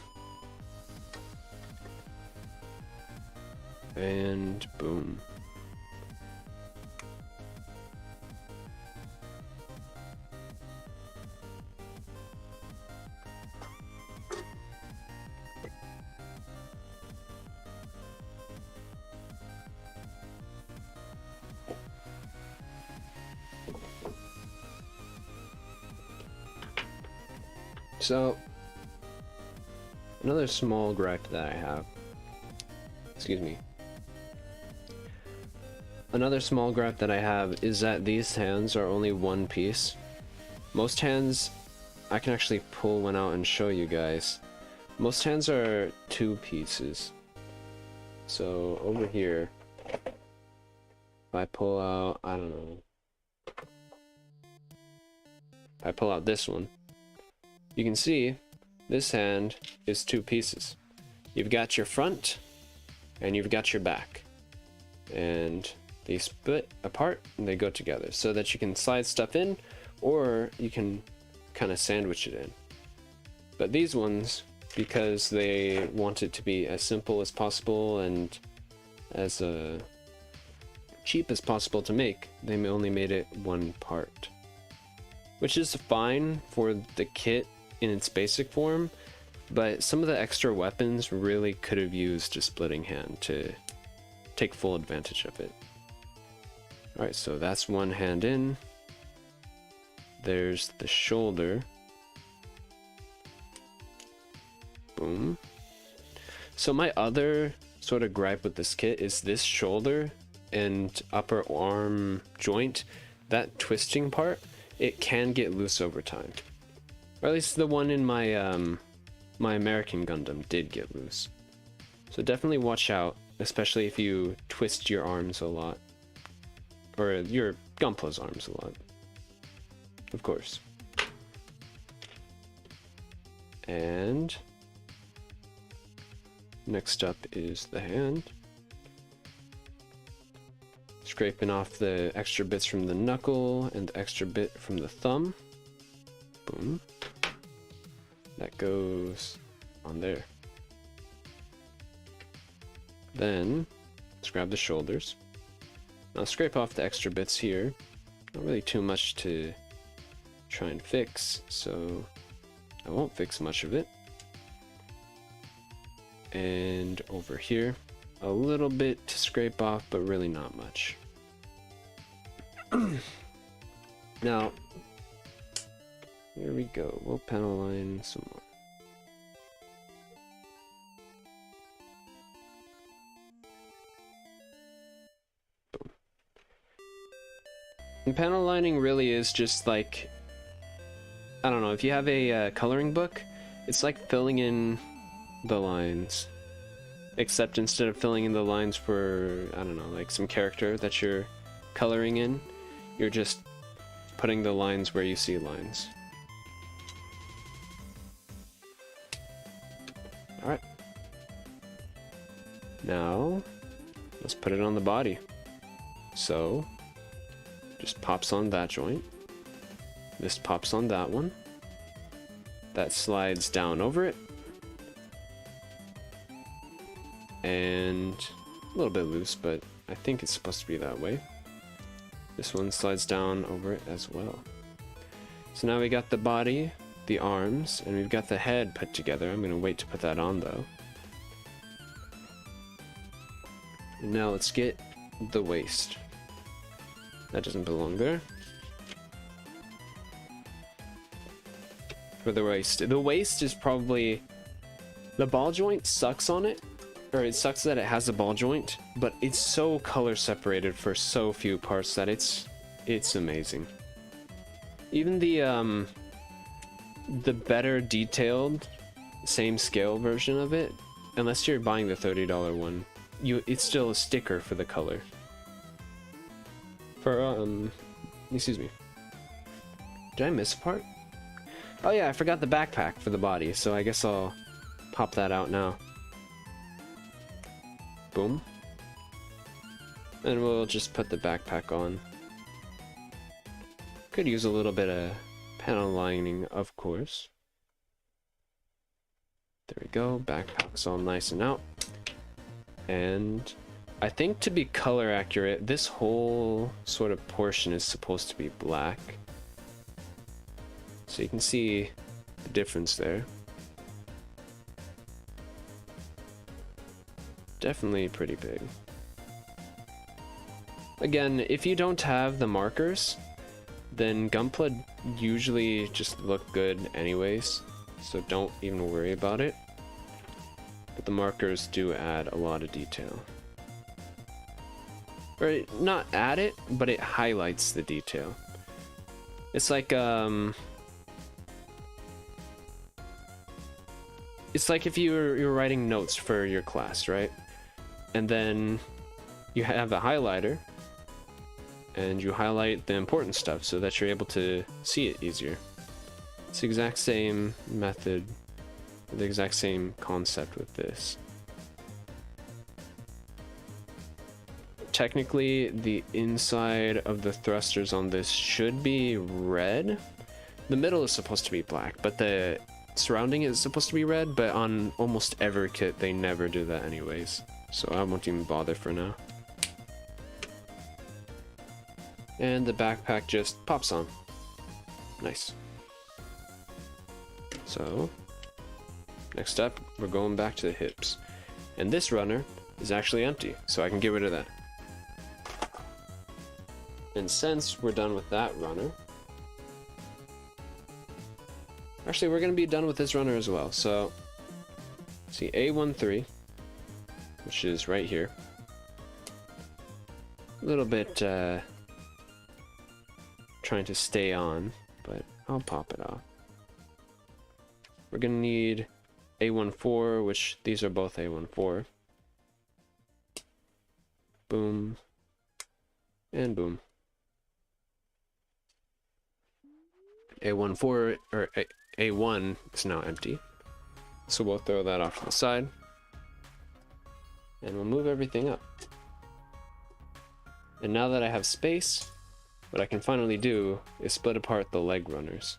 And boom. So, another small gripe that I have, excuse me, another small gripe that I have is that these hands are only one piece. Most hands, I can actually pull one out and show you guys. Most hands are two pieces. So over here, if I pull out, I don't know, I pull out this one, you can see this hand is two pieces. You've got your front and you've got your back. And They split apart and they go together so that you can slide stuff in, or you can kind of sandwich it in. But these ones, because they want it to be as simple as possible and as cheap as possible to make, they only made it one part. Which is fine for the kit in its basic form, but some of the extra weapons really could have used a splitting hand to take full advantage of it. Alright, so that's one hand in. There's the shoulder. Boom. So my other sort of gripe with this kit is this shoulder and upper arm joint, that twisting part, it can get loose over time. Or at least the one in my my American Gundam did get loose. So definitely watch out, especially if you twist your arms a lot. Or your Gunpla's arms a lot. Of course. And next up is the hand. Scraping off the extra bits from the knuckle and the extra bit from the thumb. Boom. That goes on there. Then let's grab the shoulders. I'll scrape off the extra bits here. Not really too much to try and fix, so I won't fix much of it. And over here, a little bit to scrape off, but really not much. Now, here we go. We'll panel line some more. Boom. And panel lining really is just like, I don't know, if you have a coloring book, it's like filling in the lines. Except instead of filling in the lines for, I don't know, like some character that you're coloring in, you're just putting the lines where you see lines. Alright. Now, let's put it on the body. So, just pops on that joint. This pops on that one. That slides down over it. And a little bit loose, but I think it's supposed to be that way. This one slides down over it as well. So now we got the body, the arms, and we've got the head put together. I'm going to wait to put that on though. And now let's get the waist. That doesn't belong there. For the waist. The waist is probably... The ball joint sucks on it. Or it sucks that it has a ball joint, but it's so color separated for so few parts that it's amazing. Even the better detailed, same scale version of it, unless you're buying the $30 one, it's still a sticker for the color. For excuse me. Did I miss a part? Oh yeah, I forgot the backpack for the body, so I guess I'll pop that out now. Boom. And we'll just put the backpack on. Could use a little bit of panel lining, of course. There we go, backpack's all nice and out. And I think to be color accurate, this whole sort of portion is supposed to be black. So you can see the difference there. Definitely pretty big. Again, if you don't have the markers, then Gunpla usually just look good anyways, so don't even worry about it. But the markers do add a lot of detail. Or not add it, but it highlights the detail. It's like it's like if you're writing notes for your class, right? And then you have a highlighter and you highlight the important stuff so that you're able to see it easier. It's the exact same method, the exact same concept with this. technically the inside of the thrusters on this should be red. The middle is supposed to be black, but the surrounding is supposed to be red, but on almost every kit they never do that anyways, so I won't even bother for now. And the backpack just pops on. Nice. So next up, we're going back to the hips, and this runner is actually empty, so I can get rid of that. And since we're done with that runner, actually we're going to be done with this runner as well. So see, A13, which is right here, a little bit trying to stay on, but I'll pop it off. We're going to need A14, which these are both A14. Boom. And boom. A14, or A1 is now empty. So we'll throw that off to the side. And we'll move everything up. And now that I have space, what I can finally do is split apart the leg runners,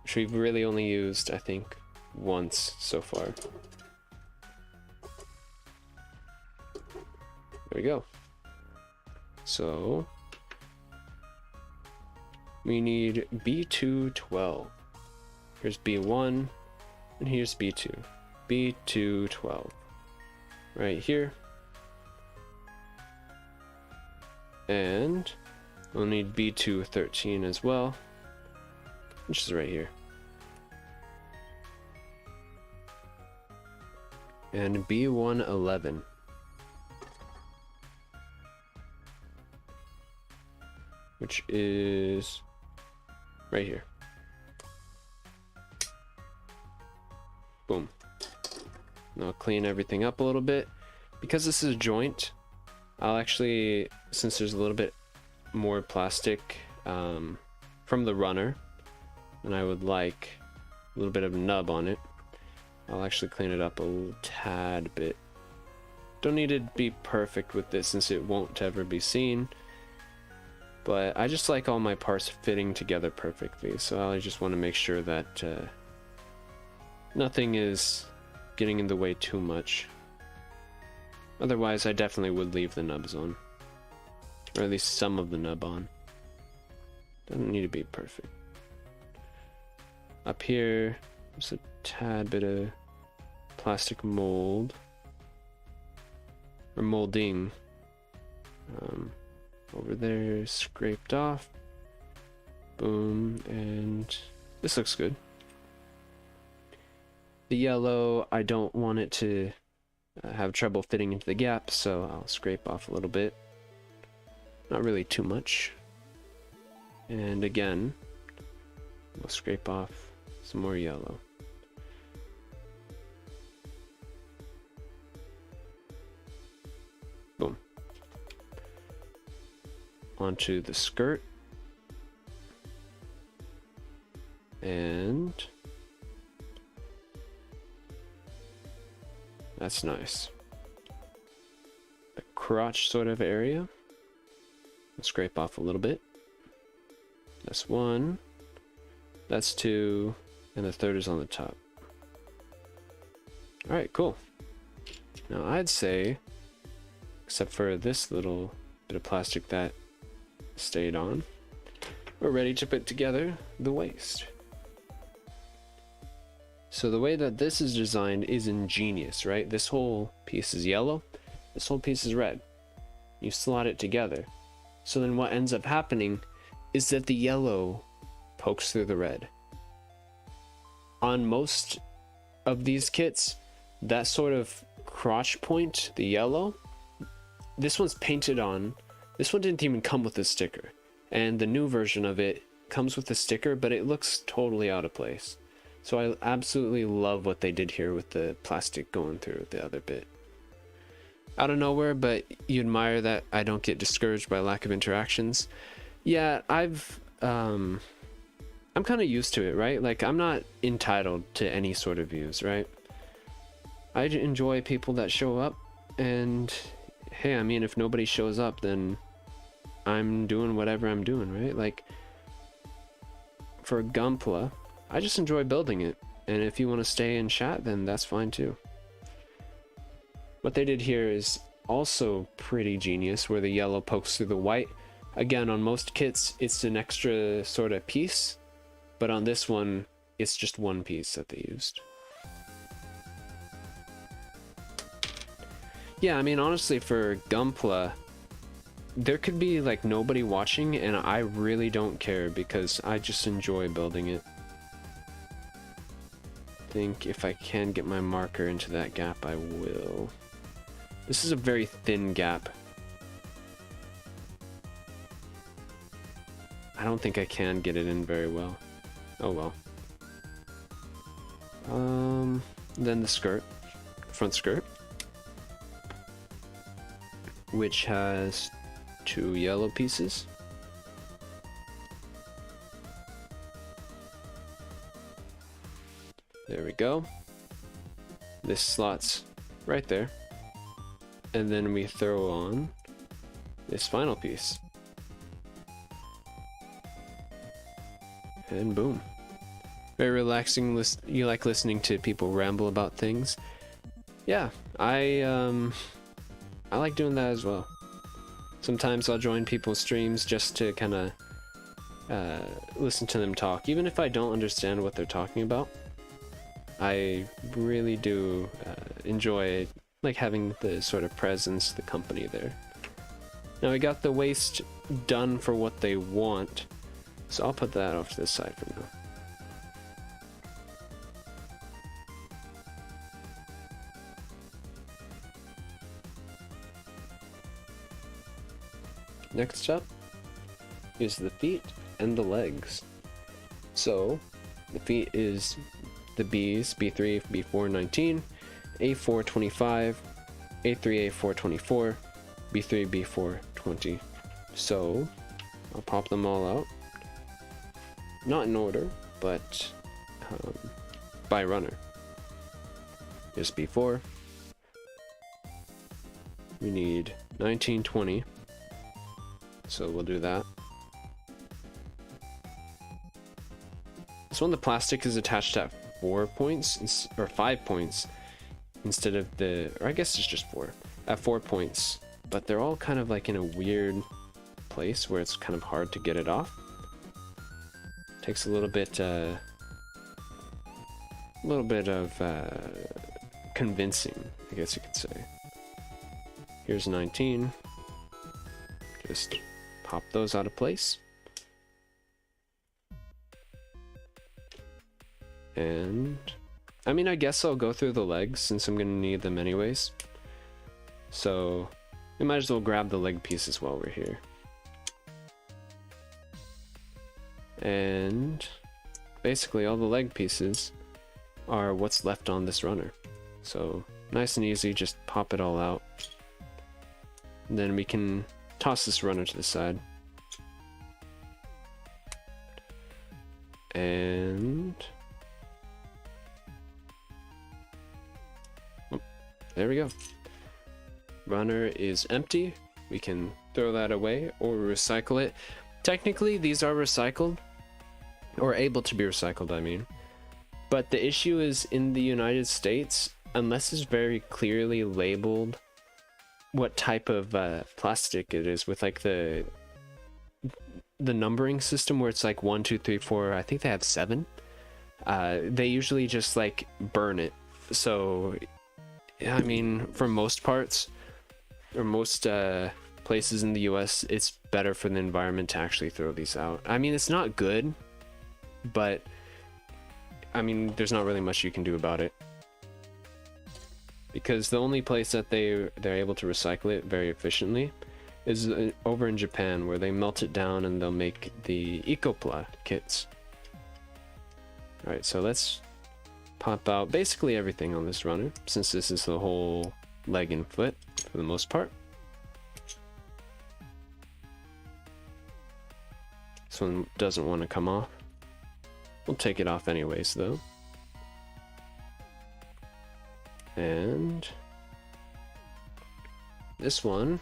which we've really only used, I think, once so far. There we go. So we need B212. Here's B1 and here's B2. B212 right here. And we'll need B213 as well, which is right here. And B111. Which is right here. Boom. And I'll clean everything up a little bit. Because this is a joint, I'll actually, since there's a little bit more plastic from the runner, and I would like a little bit of nub on it, I'll actually clean it up a little tad bit. Don't need to be perfect with this since it won't ever be seen, but I just like all my parts fitting together perfectly, so I just want to make sure that nothing is getting in the way too much. Otherwise, I definitely would leave the nubs on, or at least some of the nub on. Doesn't need to be perfect. Up here, just a tad bit of plastic mold, or molding. Over there, scraped off. Boom, and this looks good. The yellow, I don't want it to have trouble fitting into the gap, so I'll scrape off a little bit. Not really too much. And again, we'll scrape off some more yellow. Boom. Onto the skirt. And that's nice. The crotch sort of area. I'll scrape off a little bit. That's one. That's two. And the third is on the top. Alright, cool. Now I'd say, except for this little bit of plastic that stayed on, we're ready to put together the waist. So the way that this is designed is ingenious, right? This whole piece is yellow, this whole piece is red. You slot it together. So then what ends up happening is that the yellow pokes through the red. On most of these kits, that sort of crotch point, the yellow, this one's painted on. This one didn't even come with a sticker. And the new version of it comes with a sticker, but it looks totally out of place. So I absolutely love what they did here with the plastic going through the other bit. Out of nowhere, but you admire that I don't get discouraged by lack of interactions. Yeah, I'm kind of used to it, right? Like, I'm not entitled to any sort of views, right? I enjoy people that show up, and hey, I mean, if nobody shows up, then I'm doing whatever I'm doing, right? Like, for Gunpla, I just enjoy building it. And if you want to stay and chat, then that's fine too. What they did here is also pretty genius, where the yellow pokes through the white. Again, on most kits, it's an extra sort of piece, but on this one, it's just one piece that they used. Yeah, I mean, honestly, for Gunpla, there could be like nobody watching, and I really don't care because I just enjoy building it. I think if I can get my marker into that gap, I will. This is a very thin gap. I don't think I can get it in very well. Oh well. Then the skirt, front skirt, which has 2 yellow pieces. There we go. This slots right there. And then we throw on this final piece. And boom. Very relaxing. You like listening to people ramble about things? Yeah, I like doing that as well. Sometimes I'll join people's streams just to kind of listen to them talk, even if I don't understand what they're talking about. I really do enjoy like having the sort of presence, the company there. Now we got the waist done for what they want, so I'll put that off to the side for now. Next up is the feet and the legs. So the feet is the B's, B3, B4, 19, A4, 25, A3, A4, 24, B3, B4, 20. So I'll pop them all out. Not in order, but by runner. Here's B4. We need 19, 20. So we'll do that. This one, the plastic is attached at 4 points, or 5 points, instead of the, or I guess it's just 4, at 4 points. But they're all kind of like in a weird place where it's kind of hard to get it off. Takes a little bit of convincing, I guess you could say. Here's 19. Just pop those out of place. And I mean, I guess I'll go through the legs since I'm gonna need them anyways. So we might as well grab the leg pieces while we're here. And basically all the leg pieces are what's left on this runner. So nice and easy, just pop it all out. And then we can toss this runner to the side. And oh, there we go. Runner is empty. We can throw that away or recycle it. Technically, these are recycled, or able to be recycled, I mean. But the issue is in the United States, unless it's very clearly labeled what type of plastic it is, with like the numbering system where it's like 1, 2, 3, 4, I think they have 7. They usually just like burn it. So I mean, for most parts, or most places in the US, it's better for the environment to actually throw these out. I mean, it's not good, but I mean, there's not really much you can do about it. Because the only place that they're able to recycle it very efficiently is over in Japan, where they melt it down and they'll make the Ecopla kits. Alright, so let's pop out basically everything on this runner, since this is the whole leg and foot for the most part. This one doesn't want to come off. We'll take it off anyways though. And This one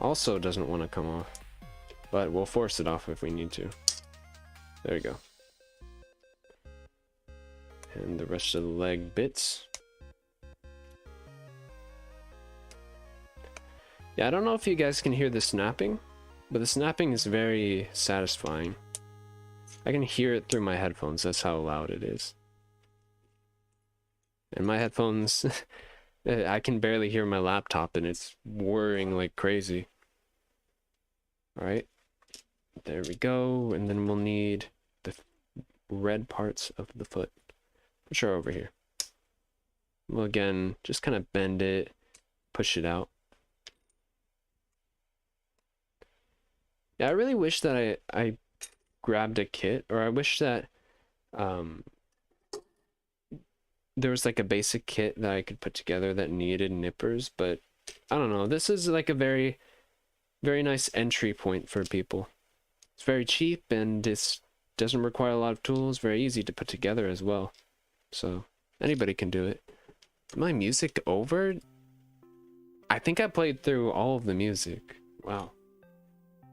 also doesn't want to come off, but we'll force it off if we need to. There we go. And the rest of the leg bits. Yeah, I don't know if you guys can hear the snapping, but the snapping is very satisfying. I can hear it through my headphones, that's how loud it is. And my headphones, I can barely hear my laptop and it's whirring like crazy. Alright, there we go, and then we'll need the red parts of the foot, which are over here. We'll again, just kind of bend it, push it out. Yeah, I really wish that I grabbed a kit, or I wish that there was like a basic kit that I could put together that needed nippers, but I don't know. This is like a very, very nice entry point for people. It's very cheap and it doesn't require a lot of tools, very easy to put together as well. So anybody can do it. Is my music over? I think I played through all of the music. Wow.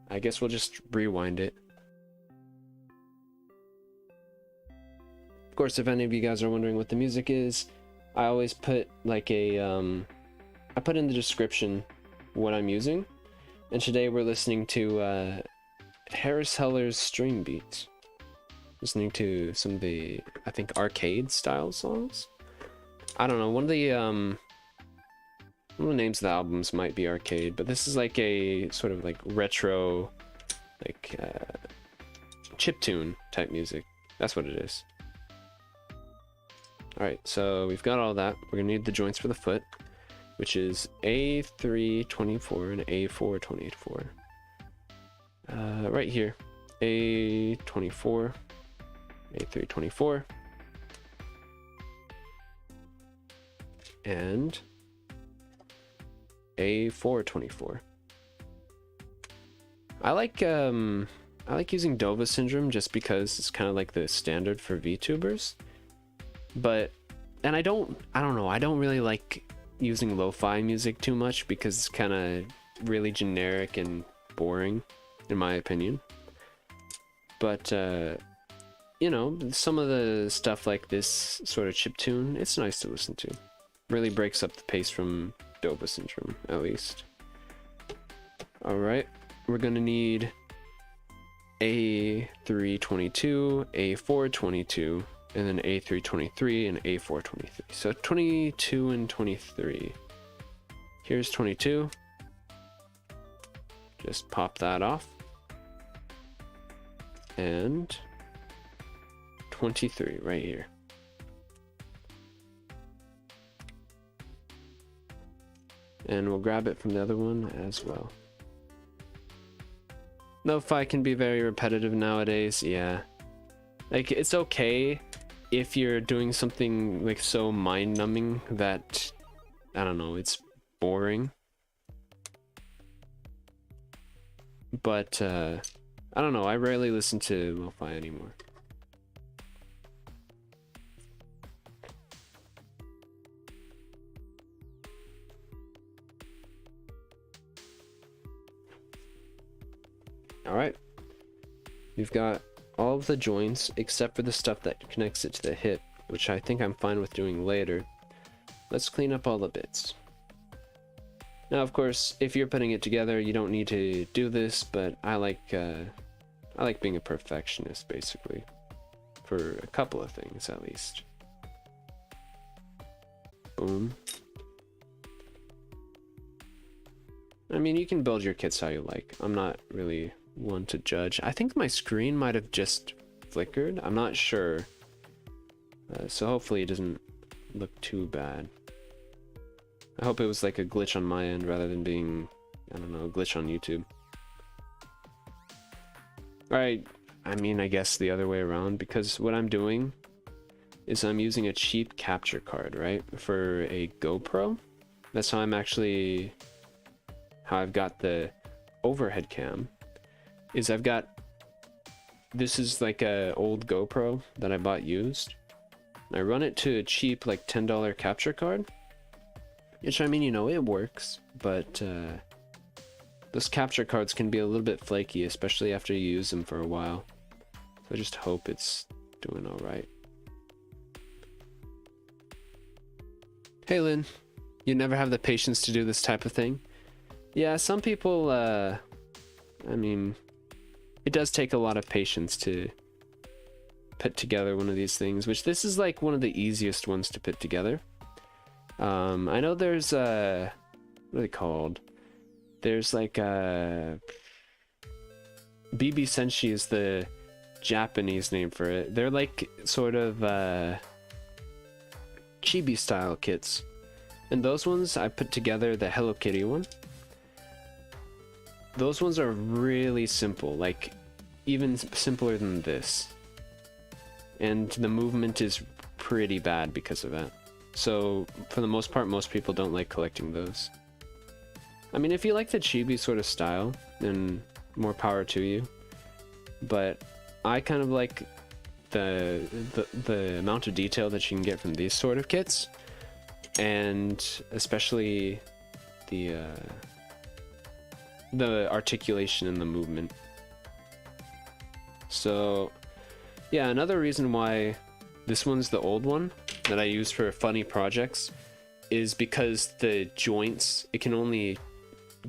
I guess we'll just rewind it. Of course, if any of you guys are wondering what the music is, I always put like a, I put in the description what I'm using. And today we're listening to Harris Heller's Streambeats. Listening to some of the, I think, arcade style songs. I don't know, one of the names of the albums might be arcade, but this is like a sort of like retro, like chiptune type music. That's what it is. Alright, so we've got all that. We're gonna need the joints for the foot, which is A324 and A424. Right here, A24, A324, and A424. I like using Dova syndrome just because it's kind of like the standard for VTubers. But I don't know, I don't really like using lo-fi music too much because it's kind of really generic and boring in my opinion. But you know, some of the stuff like this sort of chiptune, it's nice to listen to. Really breaks up the pace from Dova syndrome, at least. Alright, we're gonna need A322, A422, and then A323 and A423. So 22 and 23. Here's 22. Just pop that off. And 23 right here. And we'll grab it from the other one as well. Lo-fi can be very repetitive nowadays, yeah. Like, it's okay if you're doing something like so mind-numbing that, I don't know, it's boring. But, I don't know, I rarely listen to lo-fi anymore. Alright, we've got all of the joints except for the stuff that connects it to the hip, which I think I'm fine with doing later. Let's clean up all the bits. Now, of course, if you're putting it together, you don't need to do this, but I like being a perfectionist, basically, for a couple of things at least. Boom. I mean, you can build your kits how you like. I'm not really one to judge. I think my screen might have just flickered. I'm not sure. So hopefully it doesn't look too bad. I hope it was like a glitch on my end rather than being, I don't know, a glitch on YouTube. Alright, I mean, I guess the other way around, because what I'm doing is I'm using a cheap capture card, right, for a GoPro. That's how I'm actually, how I've got the overhead cam, is I've got, this is like a old GoPro that I bought used. I run it to a cheap like $10 capture card, Which, I mean, you know, it works, but those capture cards can be a little bit flaky, especially after you use them for a while. So I just hope it's doing alright. Hey Lynn, you never have the patience to do this type of thing? Yeah, some people, I mean, it does take a lot of patience to put together one of these things, which this is like one of the easiest ones to put together. I know there's what are they called? There's like BB Senshi is the Japanese name for it. They're like sort of chibi style kits. And those ones I put together, the Hello Kitty one. Those ones are really simple, like even simpler than this. And the movement is pretty bad because of that. So for the most part, most people don't like collecting those. I mean, if you like the chibi sort of style, then more power to you. But I kind of like the amount of detail that you can get from these sort of kits, and especially the articulation and the movement. So yeah, another reason why this one's the old one that I use for funny projects is because the joints, it can only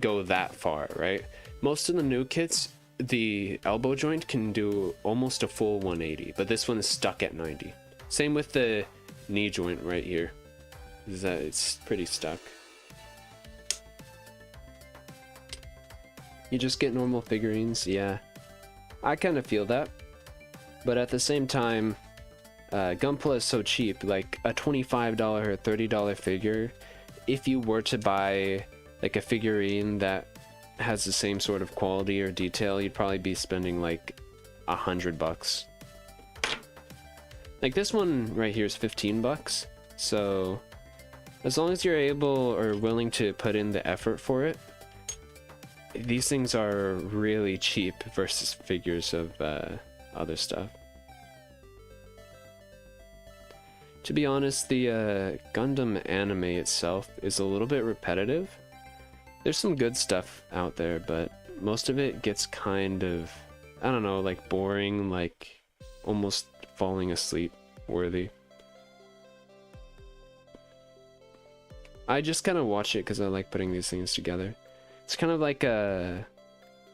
go that far, right? Most of the new kits, the elbow joint can do almost a full 180, but this one is stuck at 90. Same with the knee joint right here, is that it's pretty stuck. You just get normal figurines, yeah. I kind of feel that, but at the same time, Gunpla is so cheap. Like a $25 or $30 figure, if you were to buy like a figurine that has the same sort of quality or detail, you'd probably be spending like $100. Like this one right here is 15 bucks. So as long as you're able or willing to put in the effort for it, these things are really cheap versus figures of other stuff. To be honest, the Gundam anime itself is a little bit repetitive. There's some good stuff out there, but most of it gets kind of, I don't know, like boring, like almost falling asleep worthy. I just kind of watch it because I like putting these things together. It's kind of like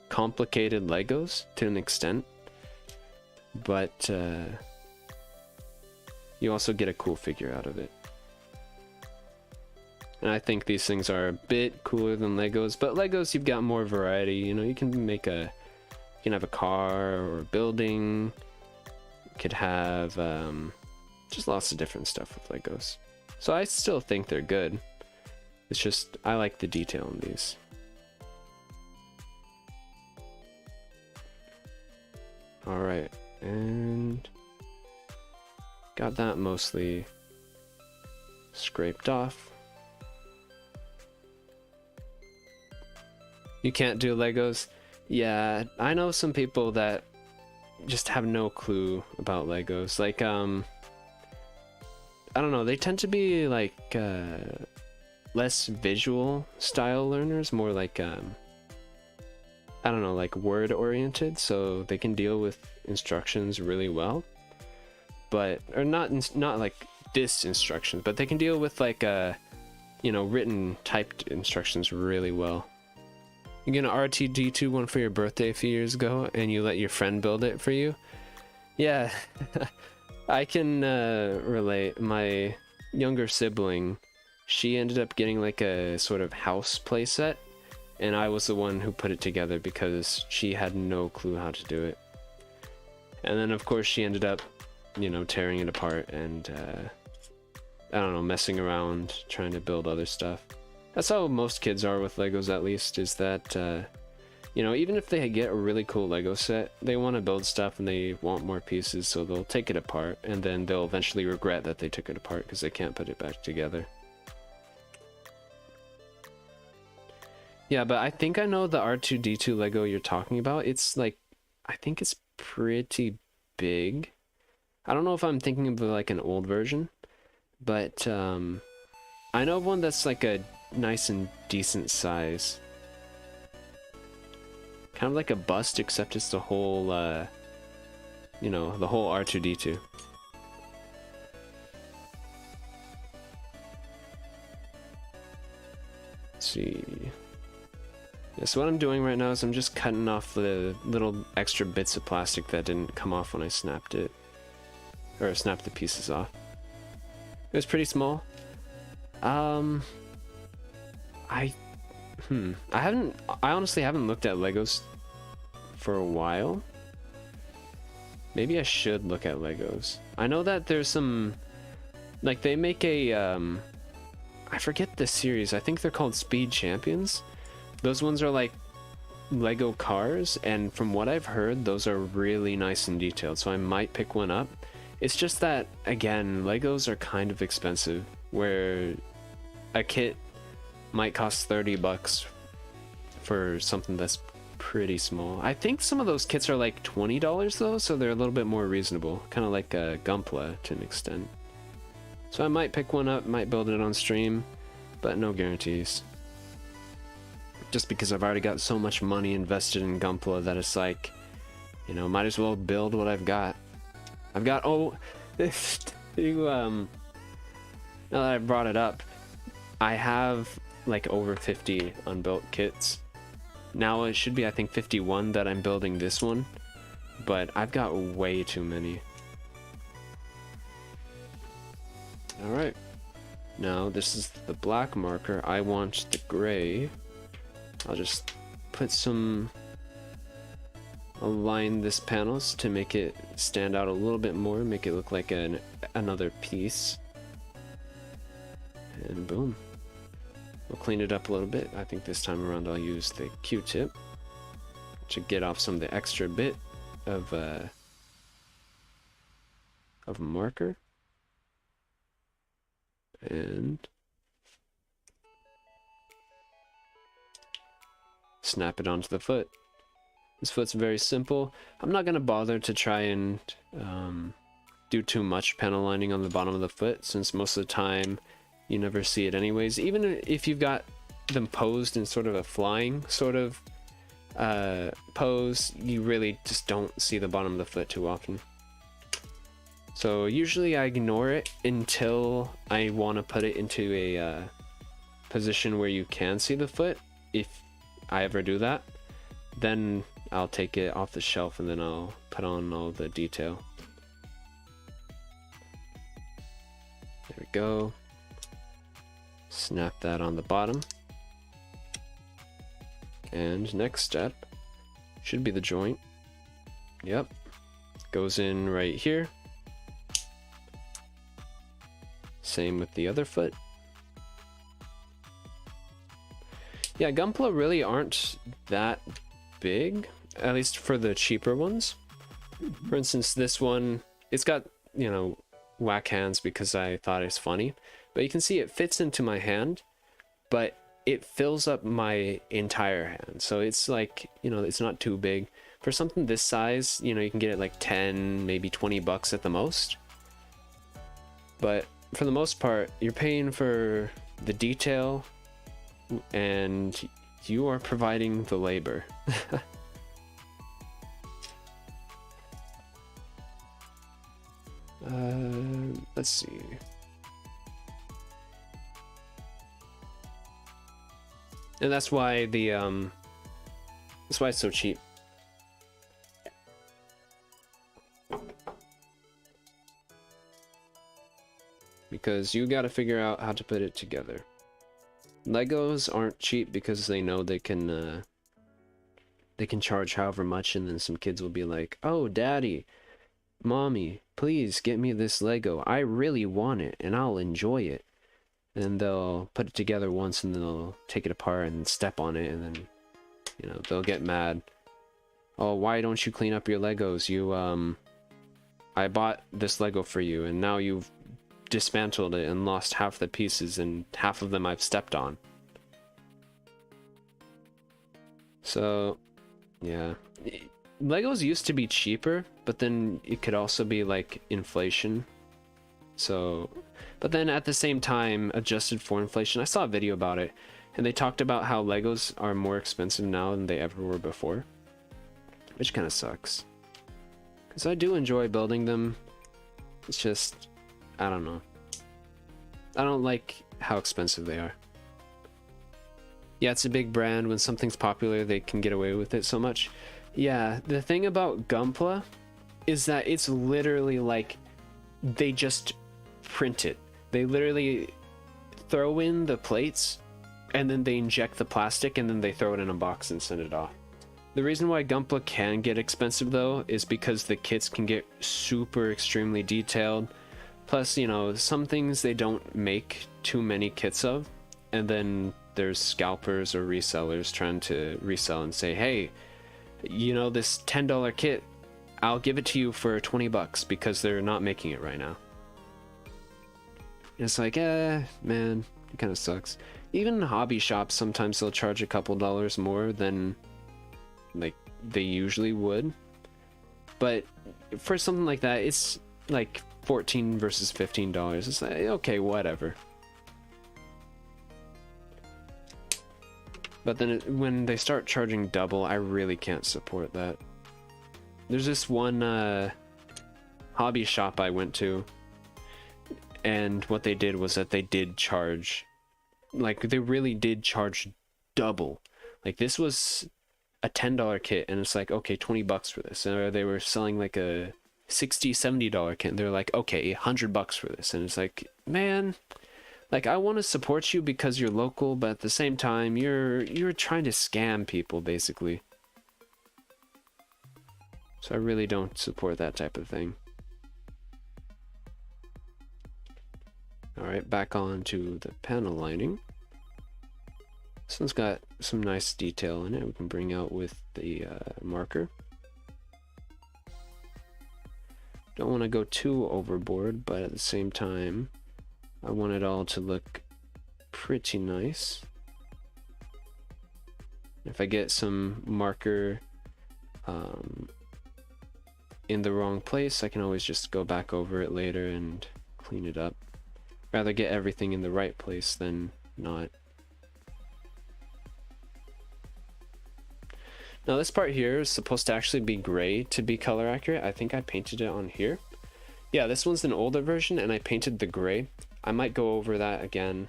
complicated Legos to an extent, but you also get a cool figure out of it. And I think these things are a bit cooler than Legos, but Legos, you've got more variety. You know, you can make you can have a car or a building. You could have just lots of different stuff with Legos. So I still think they're good. It's just, I like the detail in these. Alright, and got that mostly scraped off. You can't do Legos? Yeah, I know some people that just have no clue about Legos. Like, I don't know, they tend to be like less visual style learners, more like I don't know, like word oriented, so they can deal with instructions really well. But or not like this instructions, but they can deal with like you know, written typed instructions really well. You get an RTD2 one for your birthday a few years ago, and you let your friend build it for you. Yeah, I can relate. My younger sibling, she ended up getting like a sort of house playset, and I was the one who put it together because she had no clue how to do it. And then of course she ended up, you know, tearing it apart and I don't know, messing around trying to build other stuff. That's how most kids are with Legos, at least, is that you know, even if they get a really cool Lego set, they want to build stuff and they want more pieces, so they'll take it apart, and then they'll eventually regret that they took it apart because they can't put it back together. Yeah, but I think I know the R2-D2 Lego you're talking about. It's like, I think it's pretty big. I don't know if I'm thinking of like an old version, but I know of one that's like a nice and decent size. Kind of like a bust, except it's the whole, you know, the whole R2-D2. Let's see. Yeah, so what I'm doing right now is I'm just cutting off the little extra bits of plastic that didn't come off when I snapped it. Or snapped the pieces off. It was pretty small. I honestly haven't looked at Legos for a while. Maybe I should look at Legos. I know that there's some, like, they make a, I forget the series. I think they're called Speed Champions. Those ones are like Lego cars, and from what I've heard, those are really nice and detailed, so I might pick one up. It's just that, again, Legos are kind of expensive, where a kit might cost 30 bucks for something that's pretty small. I think some of those kits are like $20 though, so they're a little bit more reasonable, kind of like a Gunpla to an extent. So I might pick one up, might build it on stream, but no guarantees. Just because I've already got so much money invested in Gunpla that it's like, you know, might as well build what I've got. I've got, oh, now that I brought it up, I have like over 50 unbuilt kits. Now it should be, I think, 51 that I'm building this one, but I've got way too many. Alright, now this is the black marker. I want the gray. I'll just put some, align this panels to make it stand out a little bit more, make it look like another piece. And boom. We'll clean it up a little bit. I think this time around I'll use the Q-tip to get off some of the extra bit of marker. And snap it onto the foot. This foot's very simple. I'm not going to bother to try and do too much panel lining on the bottom of the foot, since most of the time you never see it anyways. Even if you've got them posed in sort of a flying sort of pose, you really just don't see the bottom of the foot too often. So usually I ignore it until I want to put it into a position where you can see the foot. If I ever do that, then I'll take it off the shelf and then I'll put on all the detail. There we go. Snap that on the bottom. And next step should be the joint. Yep. Goes in right here. Same with the other foot. Yeah, Gunpla really aren't that big, at least for the cheaper ones. For instance, this one, it's got, you know, whack hands because I thought it's funny. But you can see it fits into my hand, but it fills up my entire hand. So it's like, you know, it's not too big. For something this size, you know, you can get it like 10, maybe 20 bucks at the most. But for the most part, you're paying for the detail and you are providing the labor. Let's see. And that's why that's why it's so cheap. Because you got to figure out how to put it together. Legos aren't cheap because they know they can charge however much, and then some kids will be like, "Oh, Daddy, Mommy, please get me this Lego. I really want it, and I'll enjoy it." And they'll put it together once, and then they'll take it apart and step on it, and then, you know, they'll get mad. "Oh, why don't you clean up your Legos? I bought this Lego for you, and now you've dismantled it and lost half the pieces, and half of them I've stepped on." So, yeah. Legos used to be cheaper, but then it could also be like inflation. So, but then at the same time, adjusted for inflation, I saw a video about it, and they talked about how Legos are more expensive now than they ever were before, which kind of sucks. Because I do enjoy building them. It's just, I don't know. I don't like how expensive they are. Yeah, it's a big brand. When something's popular, they can get away with it so much. Yeah, the thing about Gunpla is that it's literally like they just print it. They literally throw in the plates and then they inject the plastic and then they throw it in a box and send it off. The reason why Gunpla can get expensive though is because the kits can get super extremely detailed. Plus, you know, some things they don't make too many kits of, and then there's scalpers or resellers trying to resell and say, hey, you know, this $10 kit, I'll give it to you for 20 bucks because they're not making it right now. And it's like, man, it kind of sucks. Even hobby shops, sometimes they'll charge a couple dollars more than like they usually would. But for something like that, it's like $14 versus $15. It's like, okay, whatever. But then when they start charging double, I really can't support that. There's this one hobby shop I went to, and what they did was that they did charge, like they really did charge double. Like this was a $10 kit, and it's like, okay, 20 bucks for this. Or they were selling like a $60, $70 kit, and they're like, okay, 100 bucks for this. And it's like, man, like I want to support you because you're local, but at the same time, you're trying to scam people, basically. So I really don't support that type of thing. Alright, back on to the panel lining. This one's got some nice detail in it. We can bring out with the marker. Don't want to go too overboard, but at the same time, I want it all to look pretty nice. If I get some marker in the wrong place, I can always just go back over it later and clean it up. Rather get everything in the right place than not. Now this part here is supposed to actually be gray to be color accurate. I think I painted it on here. Yeah, this one's an older version and I painted the gray. I might go over that again.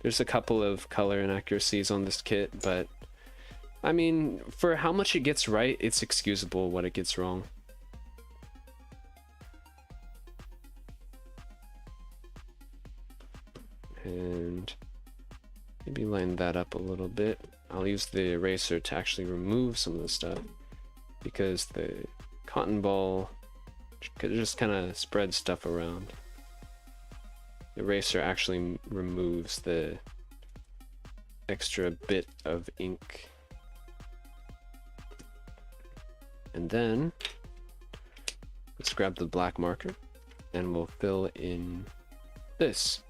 There's a couple of color inaccuracies on this kit, but I mean, for how much it gets right, it's excusable what it gets wrong. And maybe line that up a little bit. I'll use the eraser to actually remove some of the stuff because the cotton ball just kind of spreads stuff around. The eraser actually removes the extra bit of ink. And then let's grab the black marker and we'll fill in this.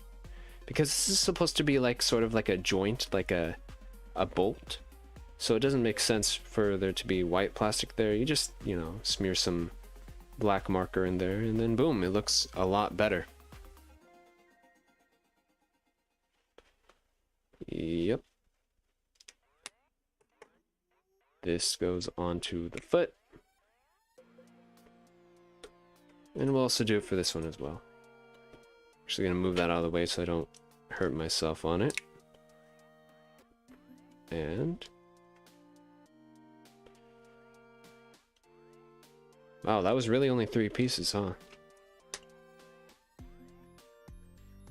Because this is supposed to be like sort of like a joint, like a bolt. So it doesn't make sense for there to be white plastic there. You just, you know, smear some black marker in there and then boom, it looks a lot better. Yep. This goes onto the foot. And we'll also do it for this one as well. Actually gonna move that out of the way so I don't hurt myself on it. And wow, that was really only 3 pieces, huh?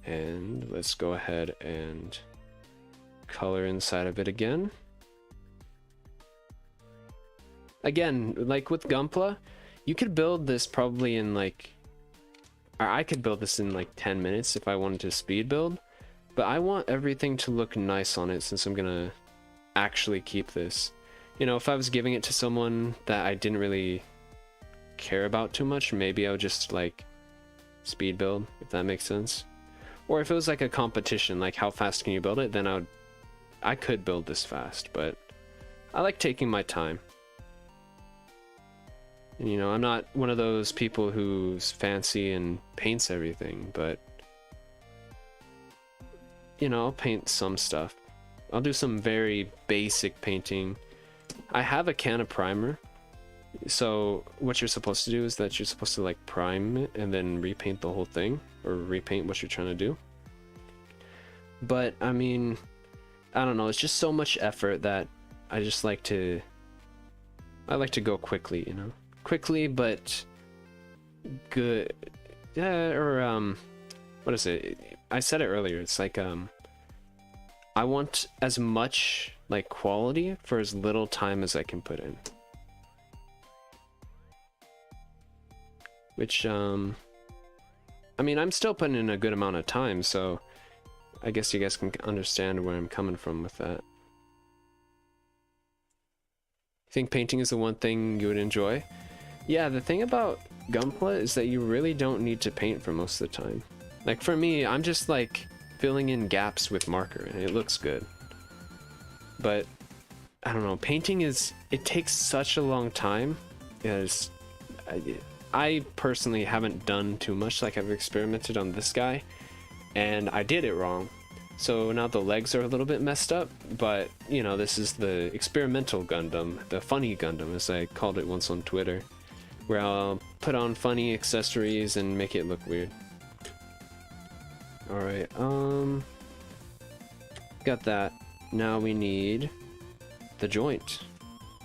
And let's go ahead and color inside of it again. Again, like with Gunpla, you could build this probably in like, or I could build this in like 10 minutes if I wanted to speed build, but I want everything to look nice on it since I'm gonna actually keep this. You know, if I was giving it to someone that I didn't really care about too much, maybe I would just like speed build, if that makes sense. Or if it was like a competition, like how fast can you build it, then I could build this fast, but I like taking my time. And, you know, I'm not one of those people who's fancy and paints everything, but, you know, I'll paint some stuff. I'll do some very basic painting. I have a can of primer. So what you're supposed to do is that you're supposed to like prime it and then repaint the whole thing, or repaint what you're trying to do. But I mean, I don't know, it's just so much effort that I just like to go quickly, you know, quickly but good. Yeah, or what is it? I said it earlier, it's like I want as much like quality for as little time as I can put in. Which, I mean, I'm still putting in a good amount of time, so I guess you guys can understand where I'm coming from with that. Think painting is the one thing you would enjoy? Yeah, the thing about Gunpla is that you really don't need to paint for most of the time. Like for me, I'm just like filling in gaps with marker and it looks good. But I don't know, painting it takes such a long time. I personally haven't done too much. Like I've experimented on this guy and I did it wrong. So now the legs are a little bit messed up, but you know, this is the experimental Gundam, the funny Gundam as I called it once on Twitter, where I'll put on funny accessories and make it look weird. Alright, got that. Now we need the joint,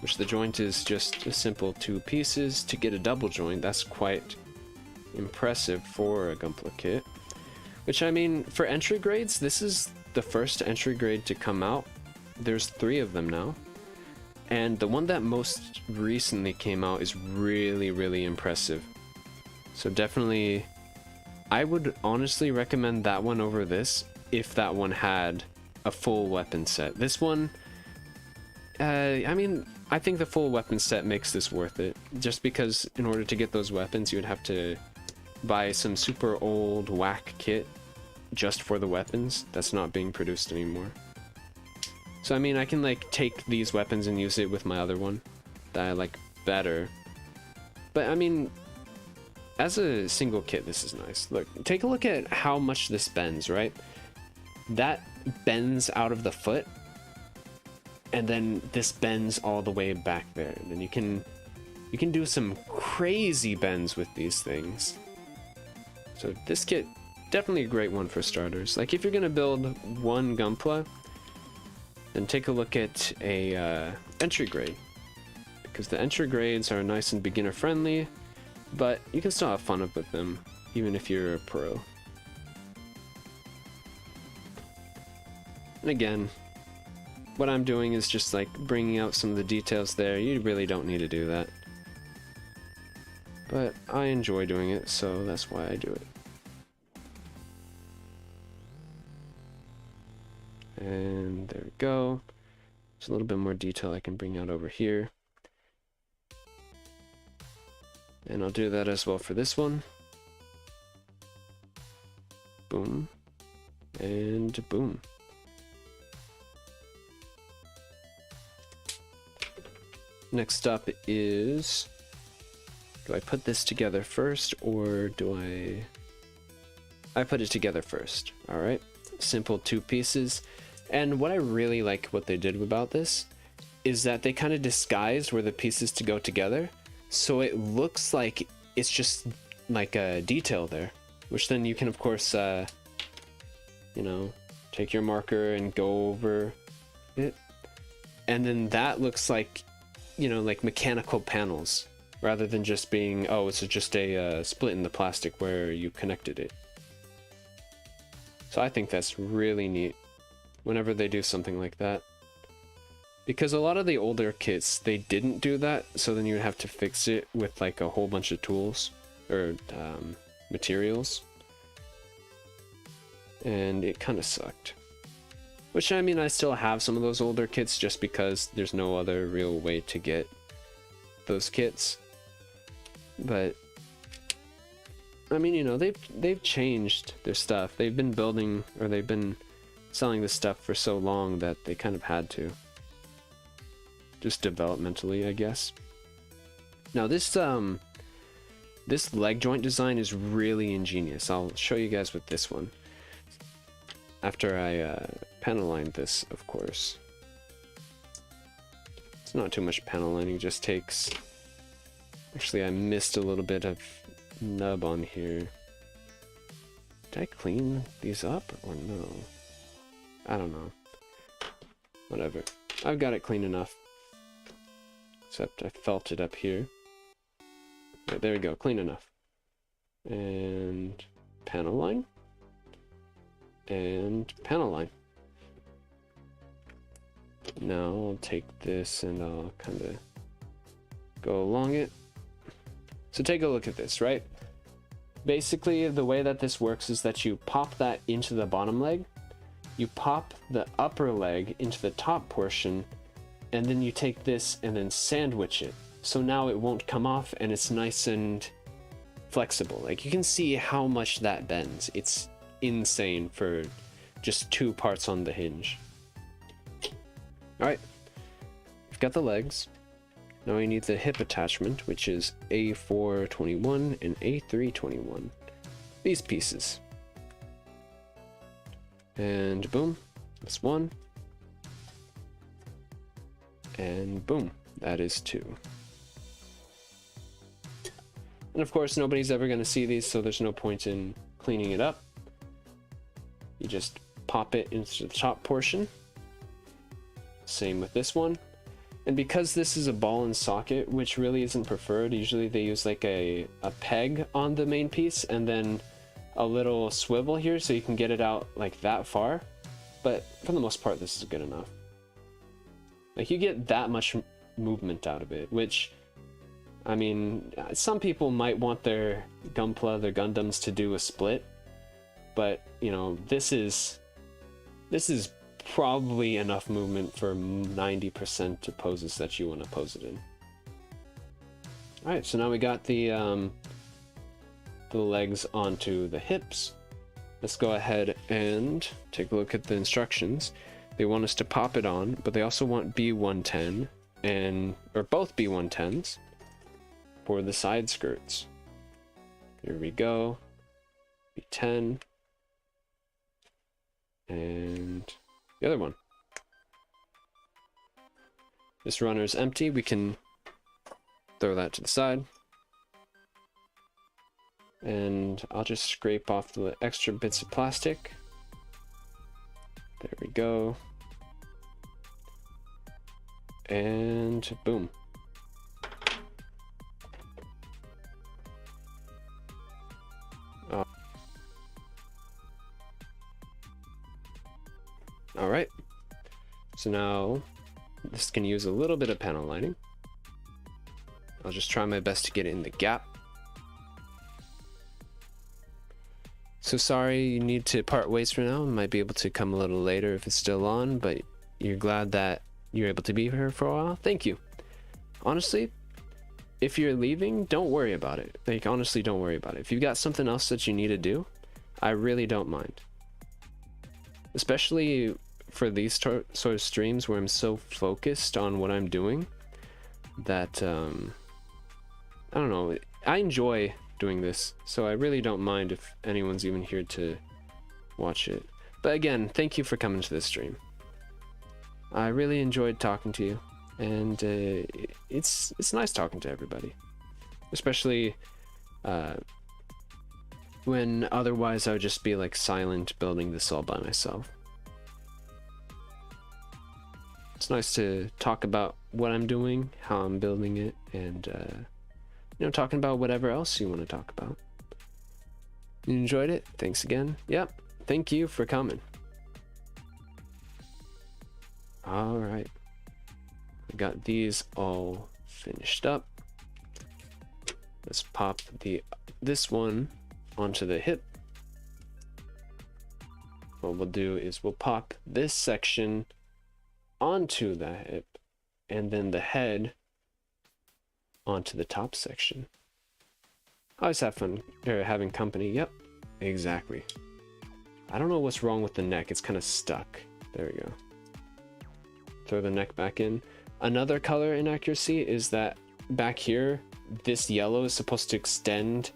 which the joint is just a simple 2 pieces. To get a double joint, that's quite impressive for a Gunpla kit. Which, I mean, for entry grades, this is the first entry grade to come out. There's 3 of them now. And the one that most recently came out is really, really impressive. So definitely, I would honestly recommend that one over this if that one had a full weapon set. This one, I mean, I think the full weapon set makes this worth it. Just because in order to get those weapons, you would have to buy some super old whack kit just for the weapons that's not being produced anymore. So I mean, I can like take these weapons and use it with my other one that I like better. But I mean, as a single kit, this is nice. Look, take a look at how much this bends, right? That bends out of the foot, and then this bends all the way back there. And then you can do some crazy bends with these things. So this kit, definitely a great one for starters. Like if you're gonna build one Gunpla, then take a look at a entry grade, because the entry grades are nice and beginner friendly, but you can still have fun with them even if you're a pro. And again, what I'm doing is just like bringing out some of the details there. You really don't need to do that, but I enjoy doing it, so that's why I do it. And there we go. There's a little bit more detail I can bring out over here. And I'll do that as well for this one. Boom. And boom. Next up is... do I put this together first, or do I put it together first. Alright. Simple 2 pieces. And what I really like what they did about this is that they kind of disguised where the pieces to go together, so it looks like it's just like a detail there, which then you can of course you know, take your marker and go over it, and then that looks like, you know, like mechanical panels rather than just being, oh, it's just a split in the plastic where you connected it. So I think that's really neat whenever they do something like that, because a lot of the older kits, they didn't do that, so then you would have to fix it with like a whole bunch of tools or materials, and it kind of sucked. Which, I mean, I still have some of those older kits just because there's no other real way to get those kits. But I mean, you know, they've changed their stuff. They've been building, or they've been selling this stuff for so long that they kind of had to. Just developmentally, I guess. Now this leg joint design is really ingenious. I'll show you guys with this one. After I panel line this, of course. It's not too much panel lining, just takes... Actually, I missed a little bit of nub on here. Did I clean these up or no? I don't know. Whatever. I've got it clean enough. Except I felt it up here. Right, there we go, clean enough. And panel line. And panel line. Now I'll take this and I'll kind of go along it. So take a look at this, right? Basically, the way that this works is that you pop that into the bottom leg, you pop the upper leg into the top portion, and then you take this and then sandwich it. So now it won't come off and it's nice and flexible. Like, you can see how much that bends. It's insane for just 2 parts on the hinge. Alright, we've got the legs. Now we need the hip attachment, which is A421 and A321. These pieces. And boom, that's 1. And boom, that is 2. And of course, nobody's ever going to see these, so there's no point in cleaning it up. You just pop it into the top portion. Same with this one. And because this is a ball and socket, which really isn't preferred, usually they use like a peg on the main piece and then a little swivel here so you can get it out like that far. But for the most part, this is good enough. Like, you get that much movement out of it, which, I mean, some people might want their Gunpla, their Gundams to do a split, but, you know, this is probably enough movement for 90% of poses that you want to pose it in. Alright, so now we got the legs onto the hips. Let's go ahead and take a look at the instructions. They want us to pop it on, but they also want B110 or both B110s for the side skirts. Here we go. B10 and the other one. This runner's empty. We can throw that to the side. And I'll just scrape off the extra bits of plastic. There we go. And boom. Alright, so now this can use a little bit of panel lining. I'll just try my best to get it in the gap. So sorry you need to part ways for now. I might be able to come a little later if it's still on, but you're glad that you're able to be here for a while. Thank you. Honestly, if you're leaving, don't worry about it. Like, honestly, don't worry about it. If you've got something else that you need to do, I really don't mind. Especially for these sort of streams where I'm so focused on what I'm doing that, I don't know, I enjoy doing this, so I really don't mind if anyone's even here to watch it. But again, thank you for coming to this stream. I really enjoyed talking to you, and it's nice talking to everybody, especially when otherwise I would just be like silent building this all by myself. It's nice to talk about what I'm doing, how I'm building it, and you know, talking about whatever else you want to talk about. You enjoyed it? Thanks again. Yep, thank you for coming. Alright, I got these all finished up. Let's pop this one onto the hip. What we'll do is we'll pop this section onto the hip, and then the head onto the top section. I always have fun having company. Yep, exactly. I don't know what's wrong with the neck. It's kind of stuck. There we go. Throw the neck back in. Another color inaccuracy is that back here, this yellow is supposed to extend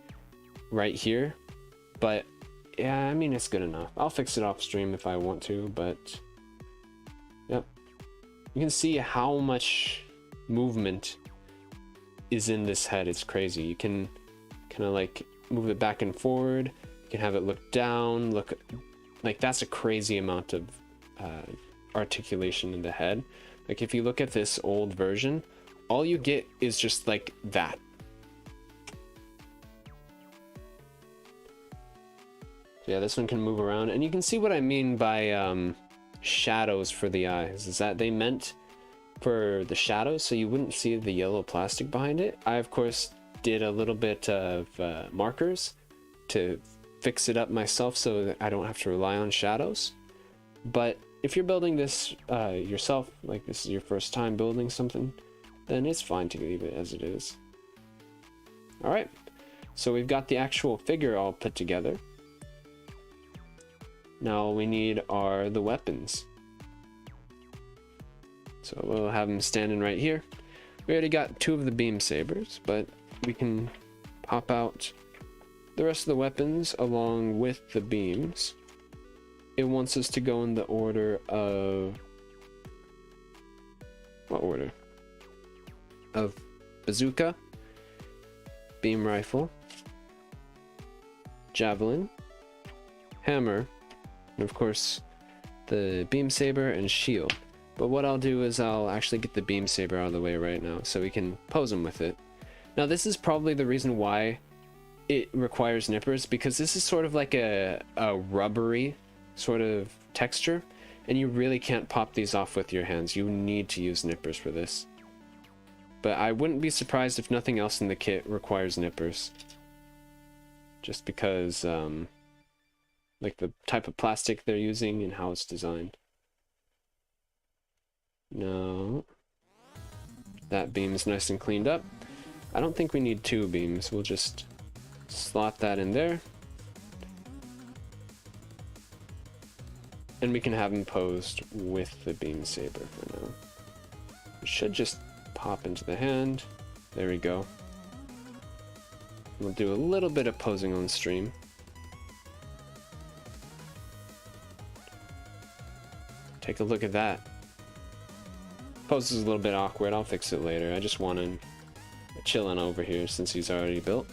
right here, but yeah, I mean, it's good enough. I'll fix it off stream if I want to, but yep. You can see how much movement is in this head. It's crazy. You can kind of like move it back and forward. You can have it look down, look like that's a crazy amount of articulation in the head. Like if you look at this old version, all you get is just like that. Yeah, this one can move around, and you can see what I mean by shadows for the eyes. Is that they meant for the shadows so you wouldn't see the yellow plastic behind it. I of course did a little bit of markers to fix it up myself so that I don't have to rely on shadows. But if you're building this yourself, like this is your first time building something, then it's fine to leave it as it is. All right, so we've got the actual figure all put together. Now all we need are the weapons. So we'll have them standing right here. We already got 2 of the beam sabers, but we can pop out the rest of the weapons along with the beams. It wants us to go in the order of... what order? Of Bazooka, Beam Rifle, Javelin, Hammer, and of course the Beam Saber and Shield. But what I'll do is I'll actually get the Beam Saber out of the way right now so we can pose him with it. Now this is probably the reason why it requires nippers, because this is sort of like a rubbery sort of texture, and you really can't pop these off with your hands. You need to use nippers for this. But I wouldn't be surprised if nothing else in the kit requires nippers. Just because, like the type of plastic they're using and how it's designed. No. That beam is nice and cleaned up. I don't think we need 2 beams. We'll just slot that in there. And we can have them posed with the beam saber for now. It should just pop into the hand. There we go. We'll do a little bit of posing on stream. Take a look at that. Pose is a little bit awkward. I'll fix it later. I just want him chilling over here since he's already built.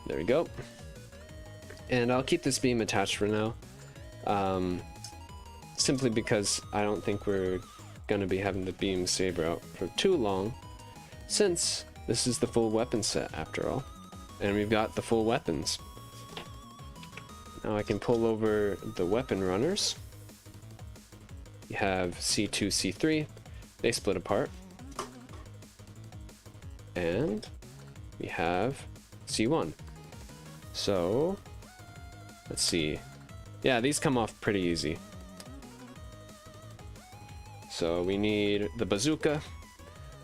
There we go. And I'll keep this beam attached for now. Simply because I don't think we're going to be having the beam saber out for too long, since this is the full weapon set after all, and we've got the full weapons. Now I can pull over the weapon runners. You have C2, C3, they split apart, and we have C1. So let's see. Yeah, these come off pretty easy. So we need the bazooka.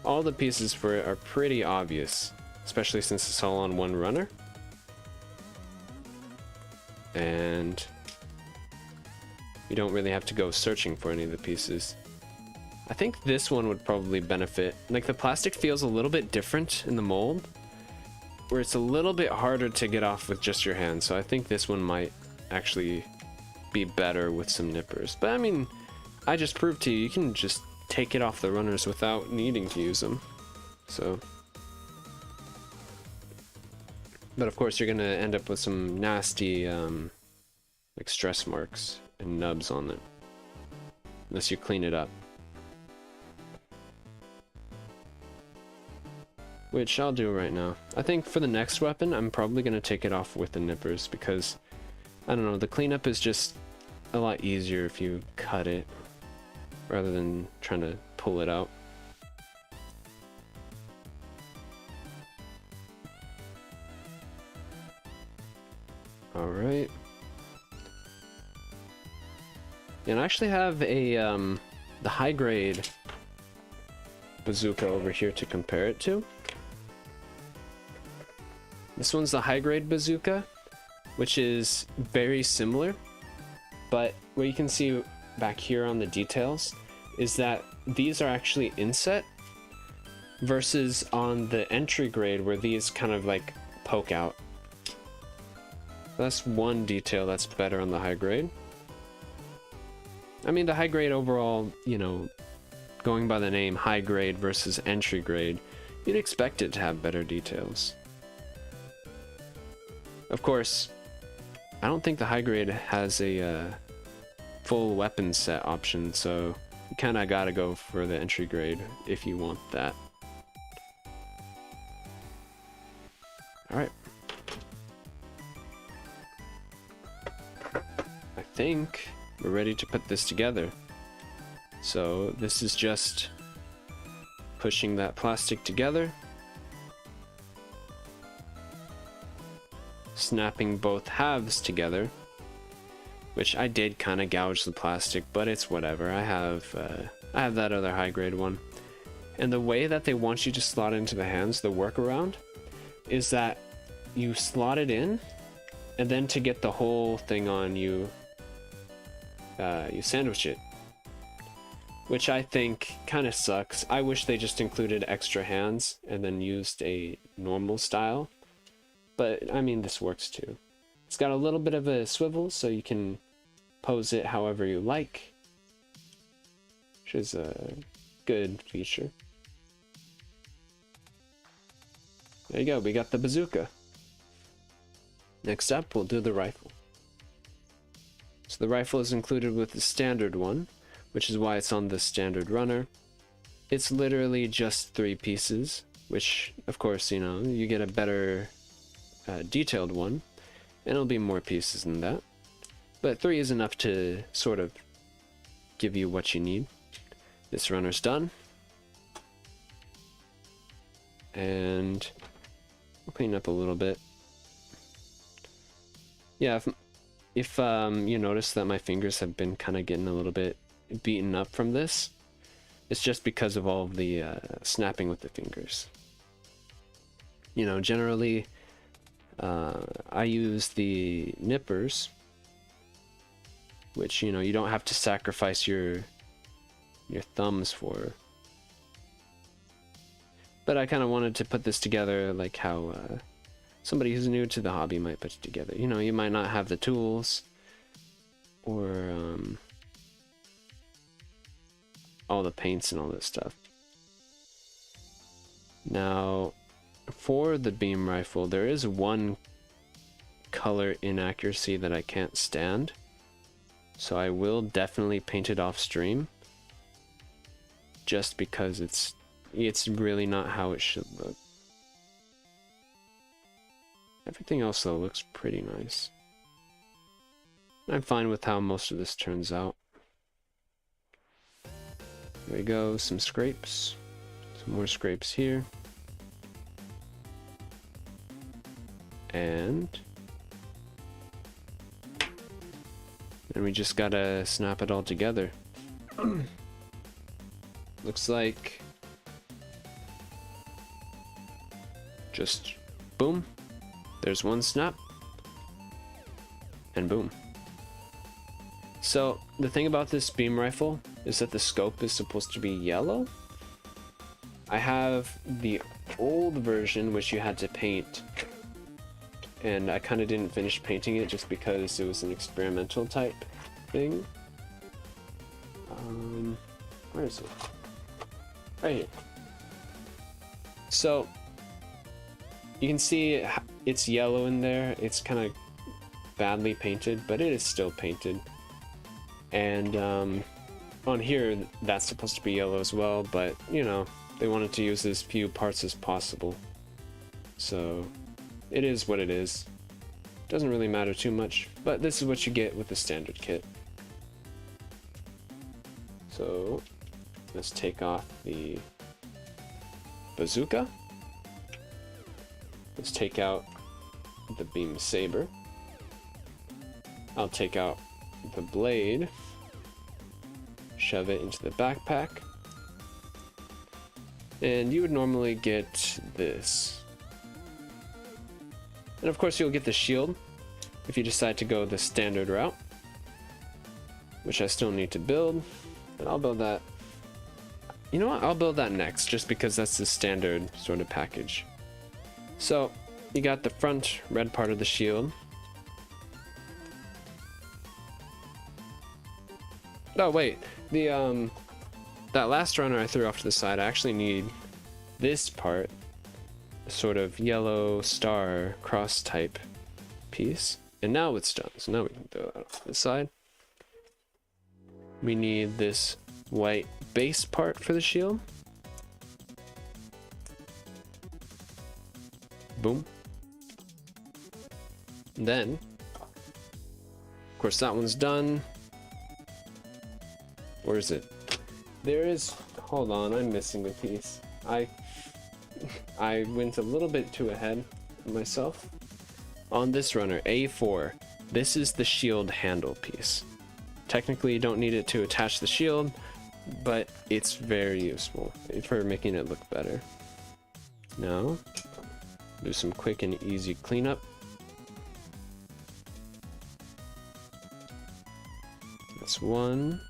All the pieces for it are pretty obvious, especially since it's all on one runner. And you don't really have to go searching for any of the pieces. I think this one would probably benefit. Like the plastic feels a little bit different in the mold, where it's a little bit harder to get off with just your hand. So I think this one might actually be better with some nippers. But I mean, I just proved to you, you can just take it off the runners without needing to use them. So, but of course you're gonna end up with some nasty like stress marks and nubs on it, unless you clean it up. Which I'll do right now. I think for the next weapon, I'm probably gonna take it off with the nippers because, I don't know, the cleanup is just a lot easier if you cut it rather than trying to pull it out. All right. And I actually have a the high grade bazooka over here to compare it to. This one's the high grade bazooka, which is very similar, but what you can see back here on the details is that these are actually inset, versus on the entry grade where these kind of like poke out. That's one detail that's better on the high grade. I mean, the high grade overall, you know, going by the name high grade versus entry grade, you'd expect it to have better details. Of course, I don't think the high grade has a full weapon set option, so you kind of gotta go for the entry grade if you want that. Alright. I think we're ready to put this together. So this is just pushing that plastic together, snapping both halves together, which I did kind of gouge the plastic, but it's whatever. I have that other high grade one. And the way that they want you to slot into the hands, the workaround, is that you slot it in, and then to get the whole thing on, you sandwich it, which I think kind of sucks. I wish they just included extra hands and then used a normal style, but I mean, this works too. It's got a little bit of a swivel, so you can pose it however you like, which is a good feature. There you go, we got the bazooka. Next up, we'll do the rifle. So the rifle is included with the standard one, which is why it's on the standard runner. It's literally just 3 pieces, which, of course, you know, you get a better detailed one, and it'll be more pieces than that. But 3 is enough to sort of give you what you need. This runner's done. And I'll clean up a little bit. Yeah, if you notice that my fingers have been kind of getting a little bit beaten up from this, it's just because of all of the snapping with the fingers. You know, generally I use the nippers, which, you know, you don't have to sacrifice your thumbs for. But I kind of wanted to put this together like how somebody who's new to the hobby might put it together. You know, you might not have the tools or all the paints and all that stuff. Now, for the beam rifle, there is one color inaccuracy that I can't stand, so I will definitely paint it off stream, just because it's really not how it should look. Everything else though looks pretty nice. I'm fine with how most of this turns out. There we go, some scrapes. Some more scrapes here. And then we just gotta snap it all together. Looks like just boom. There's one snap, and boom. So the thing about this beam rifle is that the scope is supposed to be yellow. I have the old version, which you had to paint, and I kind of didn't finish painting it just because it was an experimental type thing. Where is it? Right here. So you can see it's yellow in there. It's kind of badly painted, but it is still painted. And on here, that's supposed to be yellow as well, but you know, they wanted to use as few parts as possible. So it is what it is. Doesn't really matter too much, but this is what you get with the standard kit. So let's take off the bazooka. Let's take out the beam saber. I'll take out the blade, shove it into the backpack, and you would normally get this. And of course you'll get the shield if you decide to go the standard route, which I still need to build, but I'll build that You know what? I'll build that next, just because that's the standard sort of package. So, you got the front red part of the shield. Oh wait, the that last runner I threw off to the side, I actually need this part, a sort of yellow star cross type piece. And now it's done, so now we can throw that off to the side. We need this white base part for the shield. Boom. And then, of course, that one's done. Where is it? There is, hold on, I'm missing a piece. I went a little bit too ahead of myself. On this runner, A4, this is the shield handle piece. Technically, you don't need it to attach the shield, but it's very useful for making it look better. Now, do some quick and easy cleanup. That's one.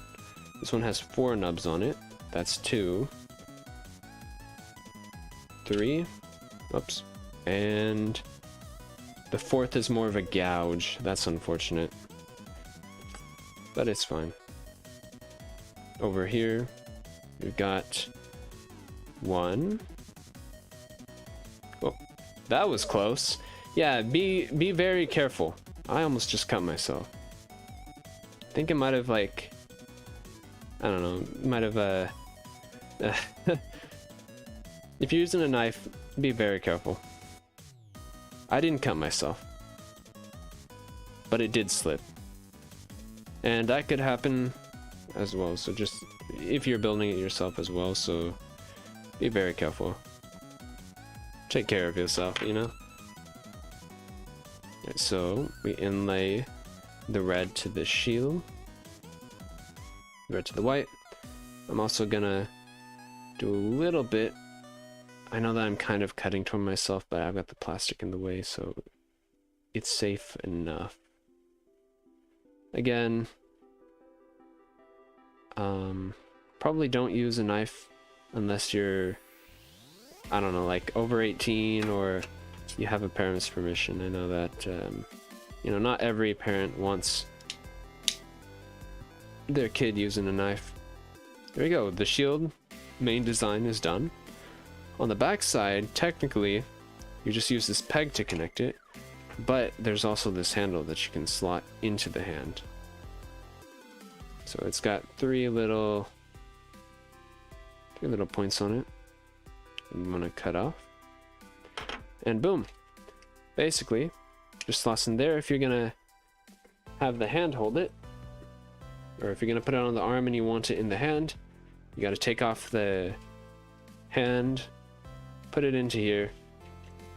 This one has 4 nubs on it. That's 2. 3. Oops. And the 4th is more of a gouge. That's unfortunate. But it's fine. Over here, we've got 1. Oh, that was close. Yeah, be very careful. I almost just cut myself. I think it might have, like, I don't know, might have if you're using a knife, be very careful. I didn't cut myself, but it did slip, and that could happen as well. So just if you're building it yourself as well, so be very careful. Take care of yourself, you know. Right, so we inlay the red to the shield, red to the white. I'm also gonna do a little bit. I know that I'm kind of cutting toward myself, but I've got the plastic in the way, so it's safe enough. Again, probably don't use a knife unless you're, I don't know, like over 18 or you have a parent's permission. I know that, you know, not every parent wants their kid using a knife. There we go. The shield main design is done. On the back side, technically, you just use this peg to connect it, but there's also this handle that you can slot into the hand. So it's got 3 little points on it. I'm gonna cut off, and boom. Basically, just slots in there if you're gonna have the hand hold it, or if you're gonna put it on the arm and you want it in the hand, you gotta take off the hand, put it into here,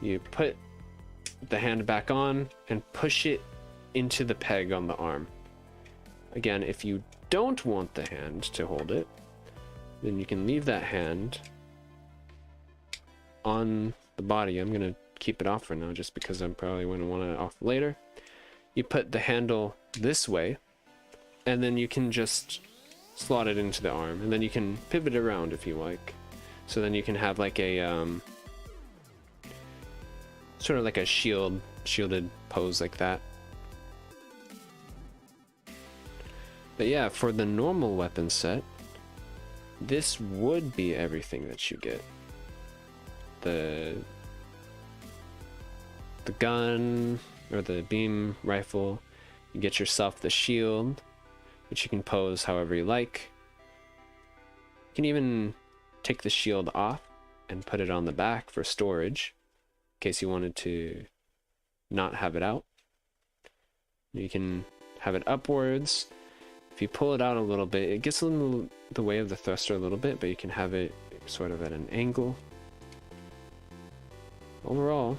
you put the hand back on and push it into the peg on the arm. Again, if you don't want the hand to hold it, then you can leave that hand on the body. I'm gonna keep it off for now just because I'm probably gonna want it off later. You put the handle this way, and then you can just slot it into the arm, and then you can pivot around if you like. So then you can have like a sort of like a shielded pose like that. But yeah, for the normal weapon set, this would be everything that you get. The gun or the beam rifle, you get yourself the shield, which you can pose however you like. You can even take the shield off and put it on the back for storage in case you wanted to not have it out. You can have it upwards. If you pull it out a little bit, it gets in the way of the thruster a little bit, but you can have it sort of at an angle. Overall,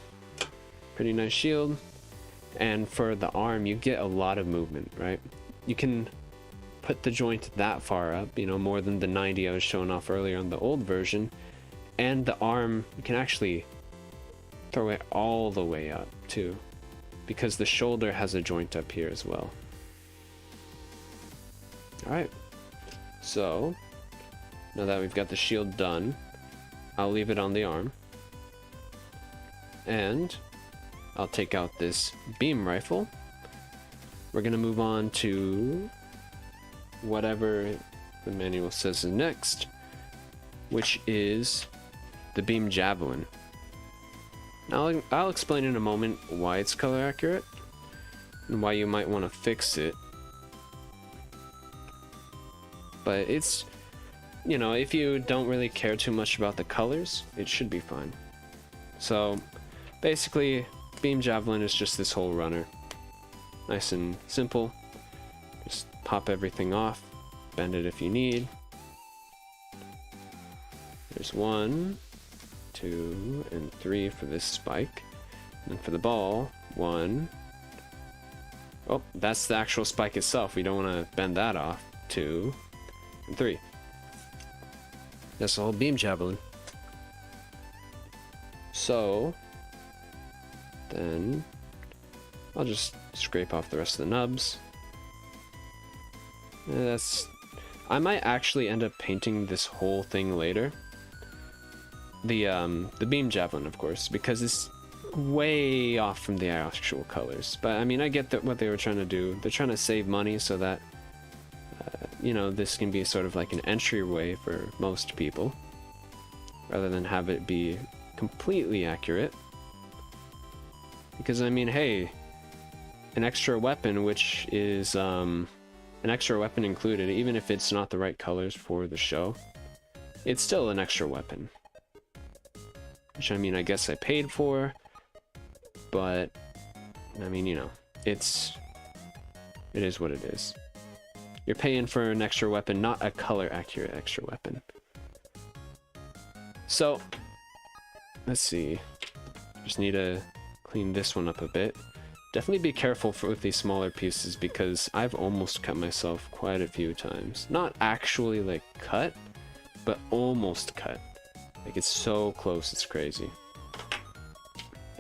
pretty nice shield. And for the arm, you get a lot of movement, right? You can put the joint that far up, you know, more than the 90 I was showing off earlier on the old version. And the arm, you can actually throw it all the way up too, because the shoulder has a joint up here as well. Alright, so now that we've got the shield done, I'll leave it on the arm. And I'll take out this beam rifle. We're gonna move on to whatever the manual says is next, which is the beam javelin. Now I'll explain in a moment why it's color accurate and why you might want to fix it. But it's, you know, if you don't really care too much about the colors, it should be fine. So basically, beam javelin is just this whole runner. Nice and simple. Just pop everything off, bend it if you need. There's 1, 2, and 3 for this spike. And for the ball, 1. Oh, that's the actual spike itself. We don't want to bend that off. 2, and 3. That's the whole beam javelin. So then I'll just scrape off the rest of the nubs. I might actually end up painting this whole thing later. The beam javelin, of course, because it's way off from the actual colors. But I mean, I get that what they were trying to do. They're trying to save money so that you know, this can be sort of like an entryway for most people, rather than have it be completely accurate. Because I mean, hey, an extra weapon, which is an extra weapon included, even if it's not the right colors for the show, it's still an extra weapon. Which, I mean, I guess I paid for, but I mean, you know, it is what it is. You're paying for an extra weapon, not a color accurate extra weapon. So let's see, just need to clean this one up a bit. Definitely be careful with these smaller pieces, because I've almost cut myself quite a few times. Not actually like cut, but almost cut. Like, it's so close, it's crazy.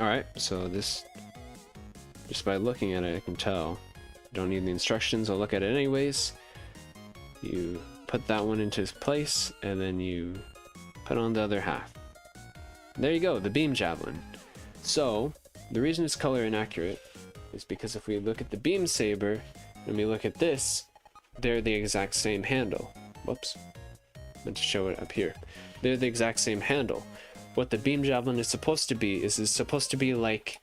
Alright, so this, just by looking at it, I can tell. Don't need the instructions, I'll look at it anyways. You put that one into place, and then you put on the other half. There you go, the beam javelin. So, the reason it's color inaccurate is because if we look at the beam saber, and we look at this, they're the exact same handle. Whoops, meant to show it up here. They're the exact same handle. What the beam javelin is supposed to be is supposed to be like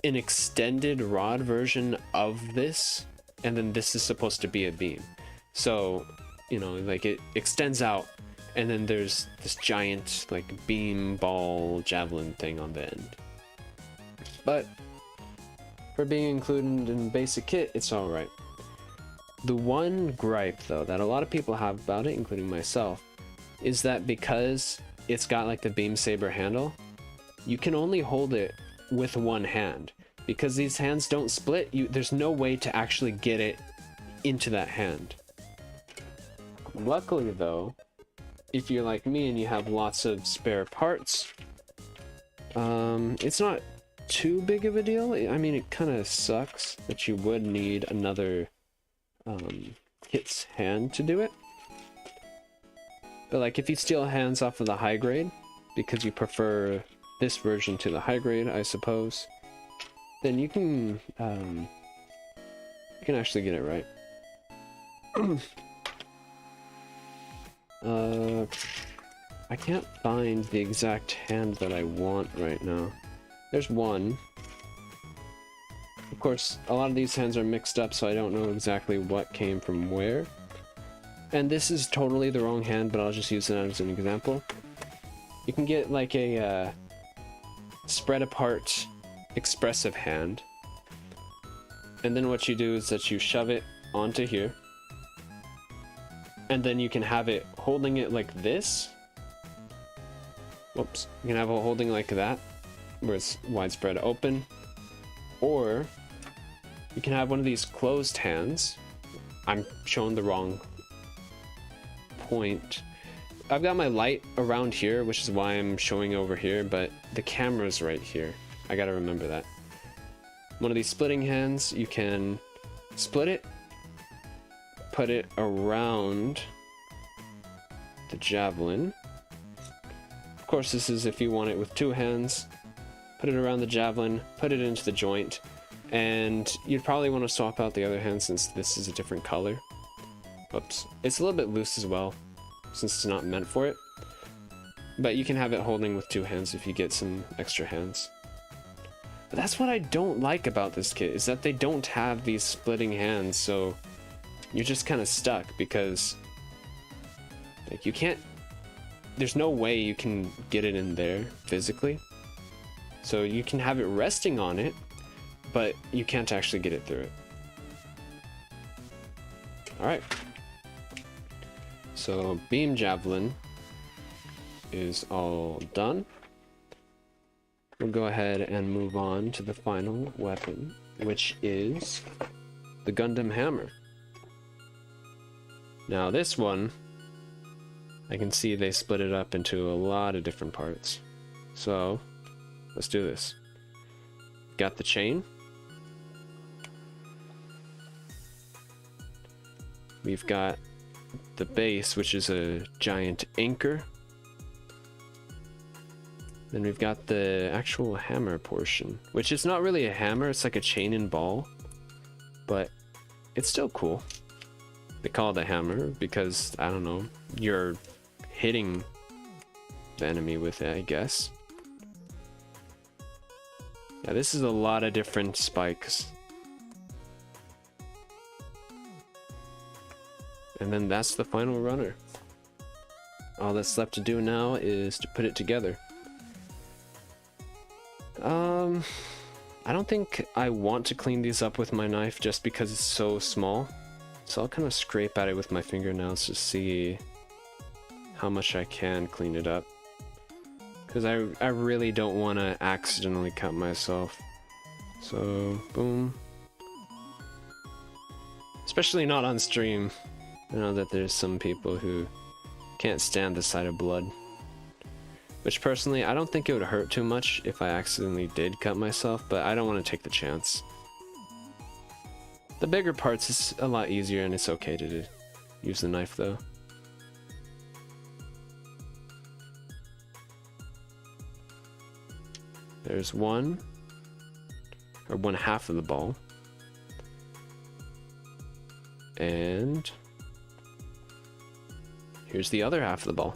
an extended rod version of this, and then this is supposed to be a beam. So, you know, like, it extends out, and then there's this giant like beam ball javelin thing on the end. But for being included in basic kit, it's alright. The one gripe though that a lot of people have about it, including myself, is that because it's got like the beam saber handle, you can only hold it with one hand. Because these hands don't split, there's no way to actually get it into that hand. Luckily though, if you're like me and you have lots of spare parts, it's not too big of a deal. I mean, it kind of sucks that you would need another kit's hand to do it. But like, if you steal hands off of the high grade, because you prefer this version to the high grade, I suppose, then you can actually get it right. I can't find the exact hand that I want right now. There's one. Of course, a lot of these hands are mixed up, so I don't know exactly what came from where. And this is totally the wrong hand, but I'll just use it as an example. You can get like a spread apart expressive hand. And then what you do is that you shove it onto here. And then you can have it holding it like this. Whoops. You can have it holding like that, where it's widespread open. Or you can have one of these closed hands. I'm showing the wrong point. I've got my light around here, which is why I'm showing over here, but the camera's right here. I gotta remember that. One of these splitting hands, you can split it, put it around the Javelin. Of course, this is if you want it with 2 hands. Put it around the Javelin, put it into the joint, and you'd probably want to swap out the other hand since this is a different color. Oops. It's a little bit loose as well, since it's not meant for it. But you can have it holding with 2 hands if you get some extra hands. But that's what I don't like about this kit, is that they don't have these splitting hands, so you're just kind of stuck because like you can't, there's no way you can get it in there physically. So you can have it resting on it, but you can't actually get it through it. Alright. So Beam Javelin is all done. We'll go ahead and move on to the final weapon, which is the Gundam Hammer. Now this one, I can see they split it up into a lot of different parts. So let's do this. Got the chain. We've got the base, which is a giant anchor. Then we've got the actual hammer portion, which is not really a hammer, it's like a chain and ball, but it's still cool. They call it a hammer because, I don't know, you're hitting the enemy with it, I guess. Yeah, this is a lot of different spikes. And then that's the final runner. All that's left to do now is to put it together. I don't think I want to clean these up with my knife just because it's so small. So I'll kind of scrape at it with my fingernails to see how much I can clean it up. Because I really don't want to accidentally cut myself. So, boom. Especially not on stream. I know that there's some people who can't stand the sight of blood. Which personally, I don't think it would hurt too much if I accidentally did cut myself, but I don't want to take the chance. The bigger parts is a lot easier and it's okay to use the knife though. There's one half of the ball. And here's the other half of the ball.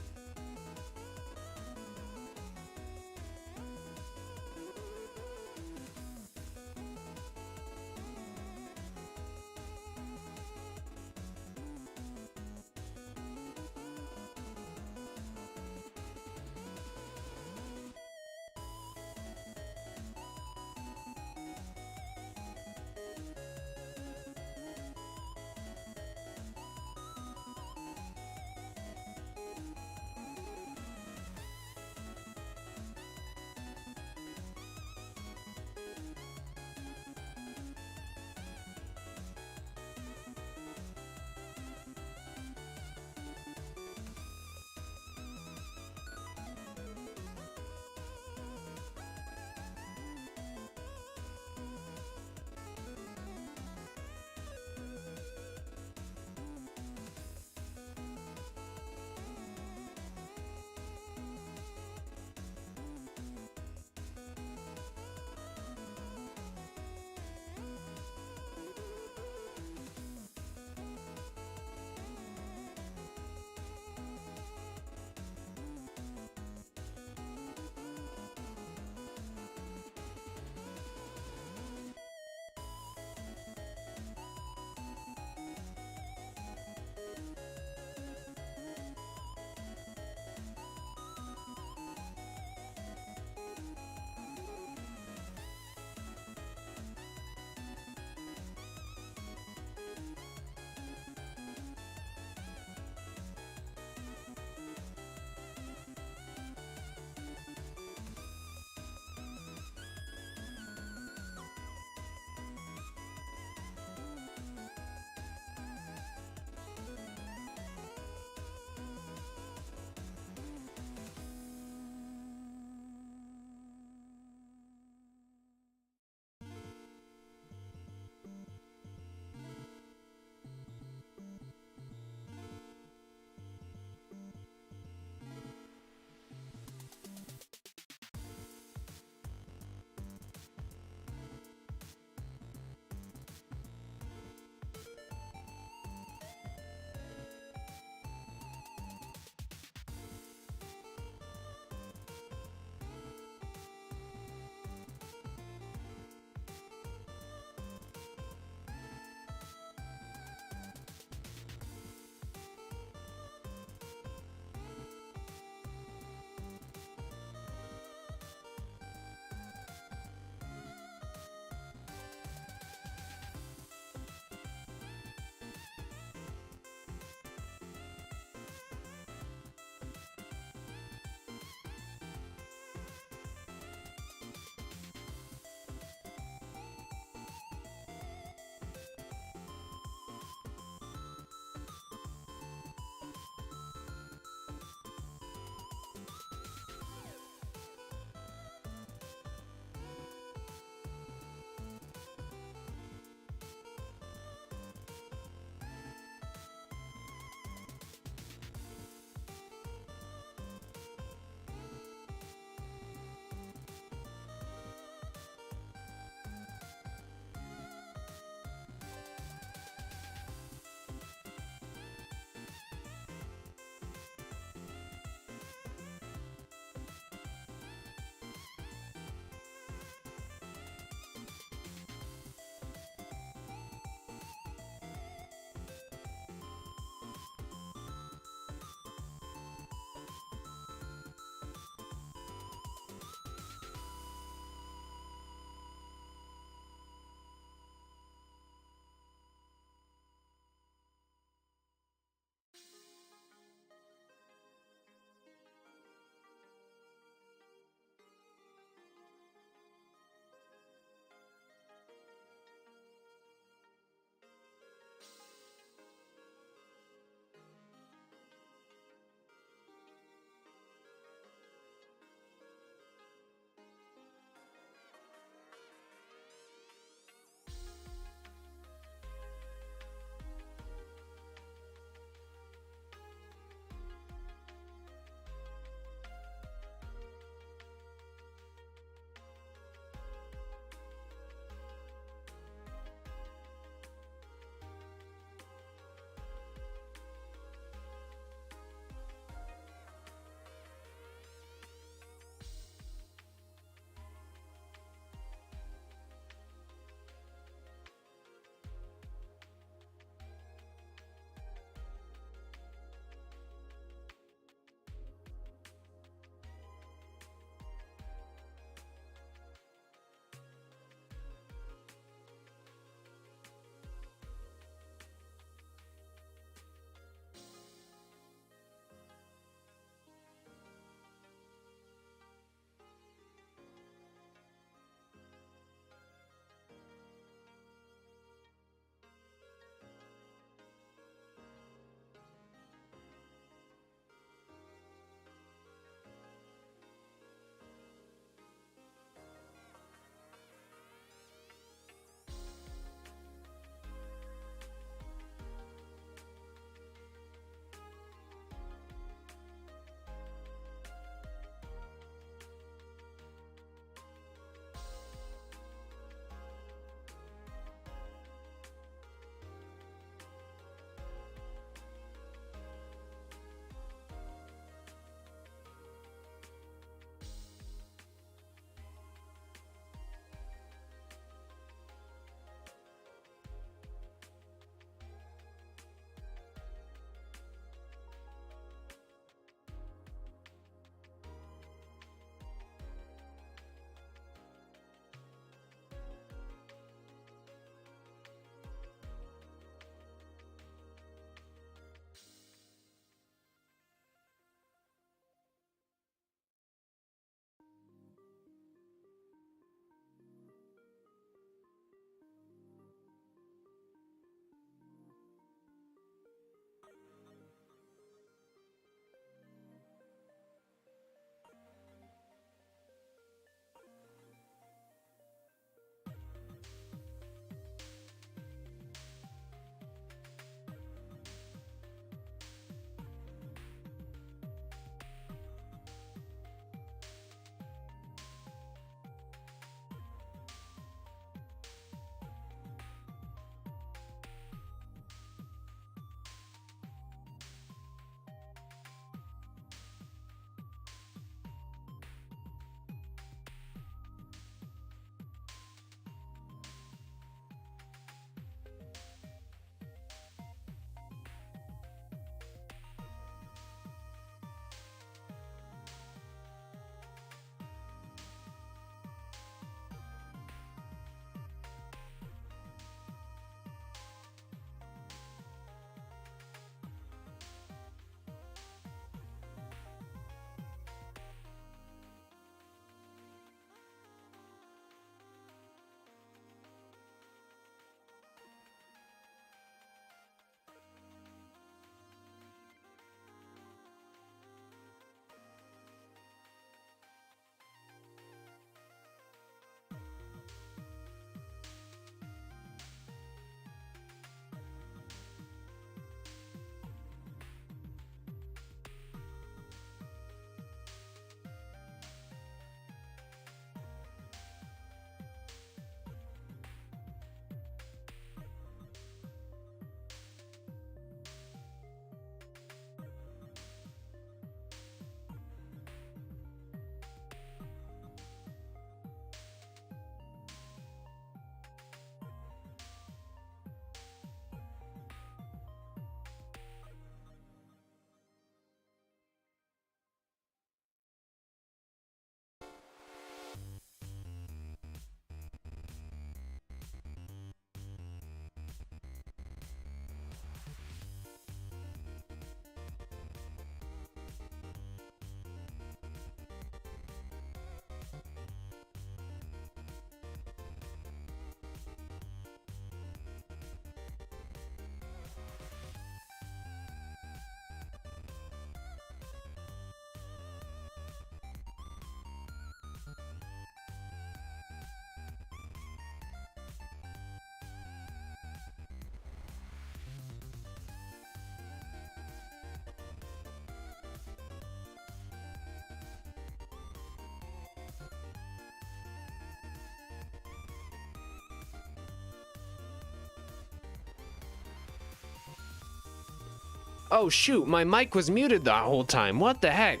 Oh shoot, my mic was muted the whole time. What the heck?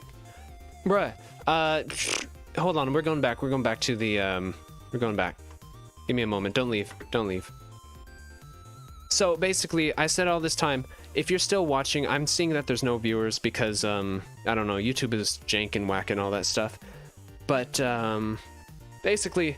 Bruh. Hold on, we're going back. We're going back to the, we're going back. Give me a moment. Don't leave. Don't leave. So basically, I said all this time, if you're still watching, I'm seeing that there's no viewers because, I don't know, YouTube is jank and whack and all that stuff. But, basically,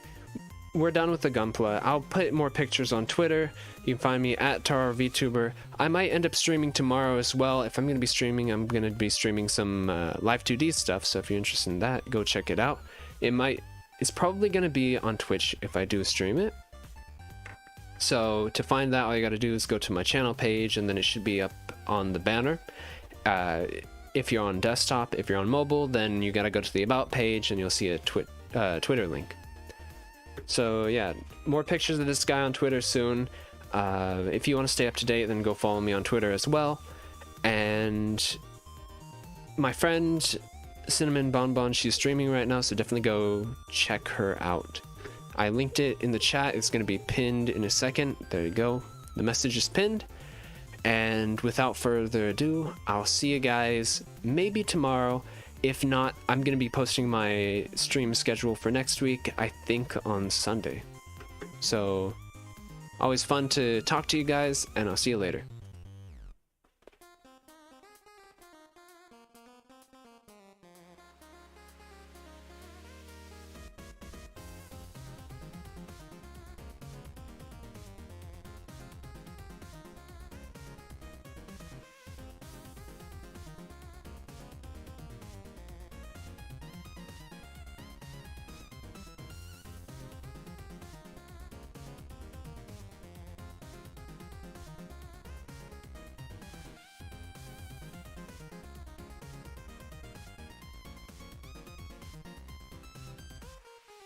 we're done with the Gunpla. I'll put more pictures on Twitter. You can find me at VTuber. I might end up streaming tomorrow as well. If I'm going to be streaming, I'm going to be streaming some live 2D stuff. So if you're interested in that, go check it out. It's probably going to be on Twitch if I do stream it. So to find that, all you got to do is go to my channel page, and then it should be up on the banner. If you're on desktop, if you're on mobile, then you got to go to the About page, and you'll see a Twitter link. So yeah, more pictures of this guy on Twitter soon. If you want to stay up to date, then go follow me on Twitter as well. And my friend Cinnamon Bonbon, she's streaming right now, so definitely go check her out. I linked it in the chat. It's going to be pinned in a second. There you go. The message is pinned. And without further ado, I'll see you guys maybe tomorrow. If not, I'm going to be posting my stream schedule for next week, I think on Sunday. So, always fun to talk to you guys, and I'll see you later.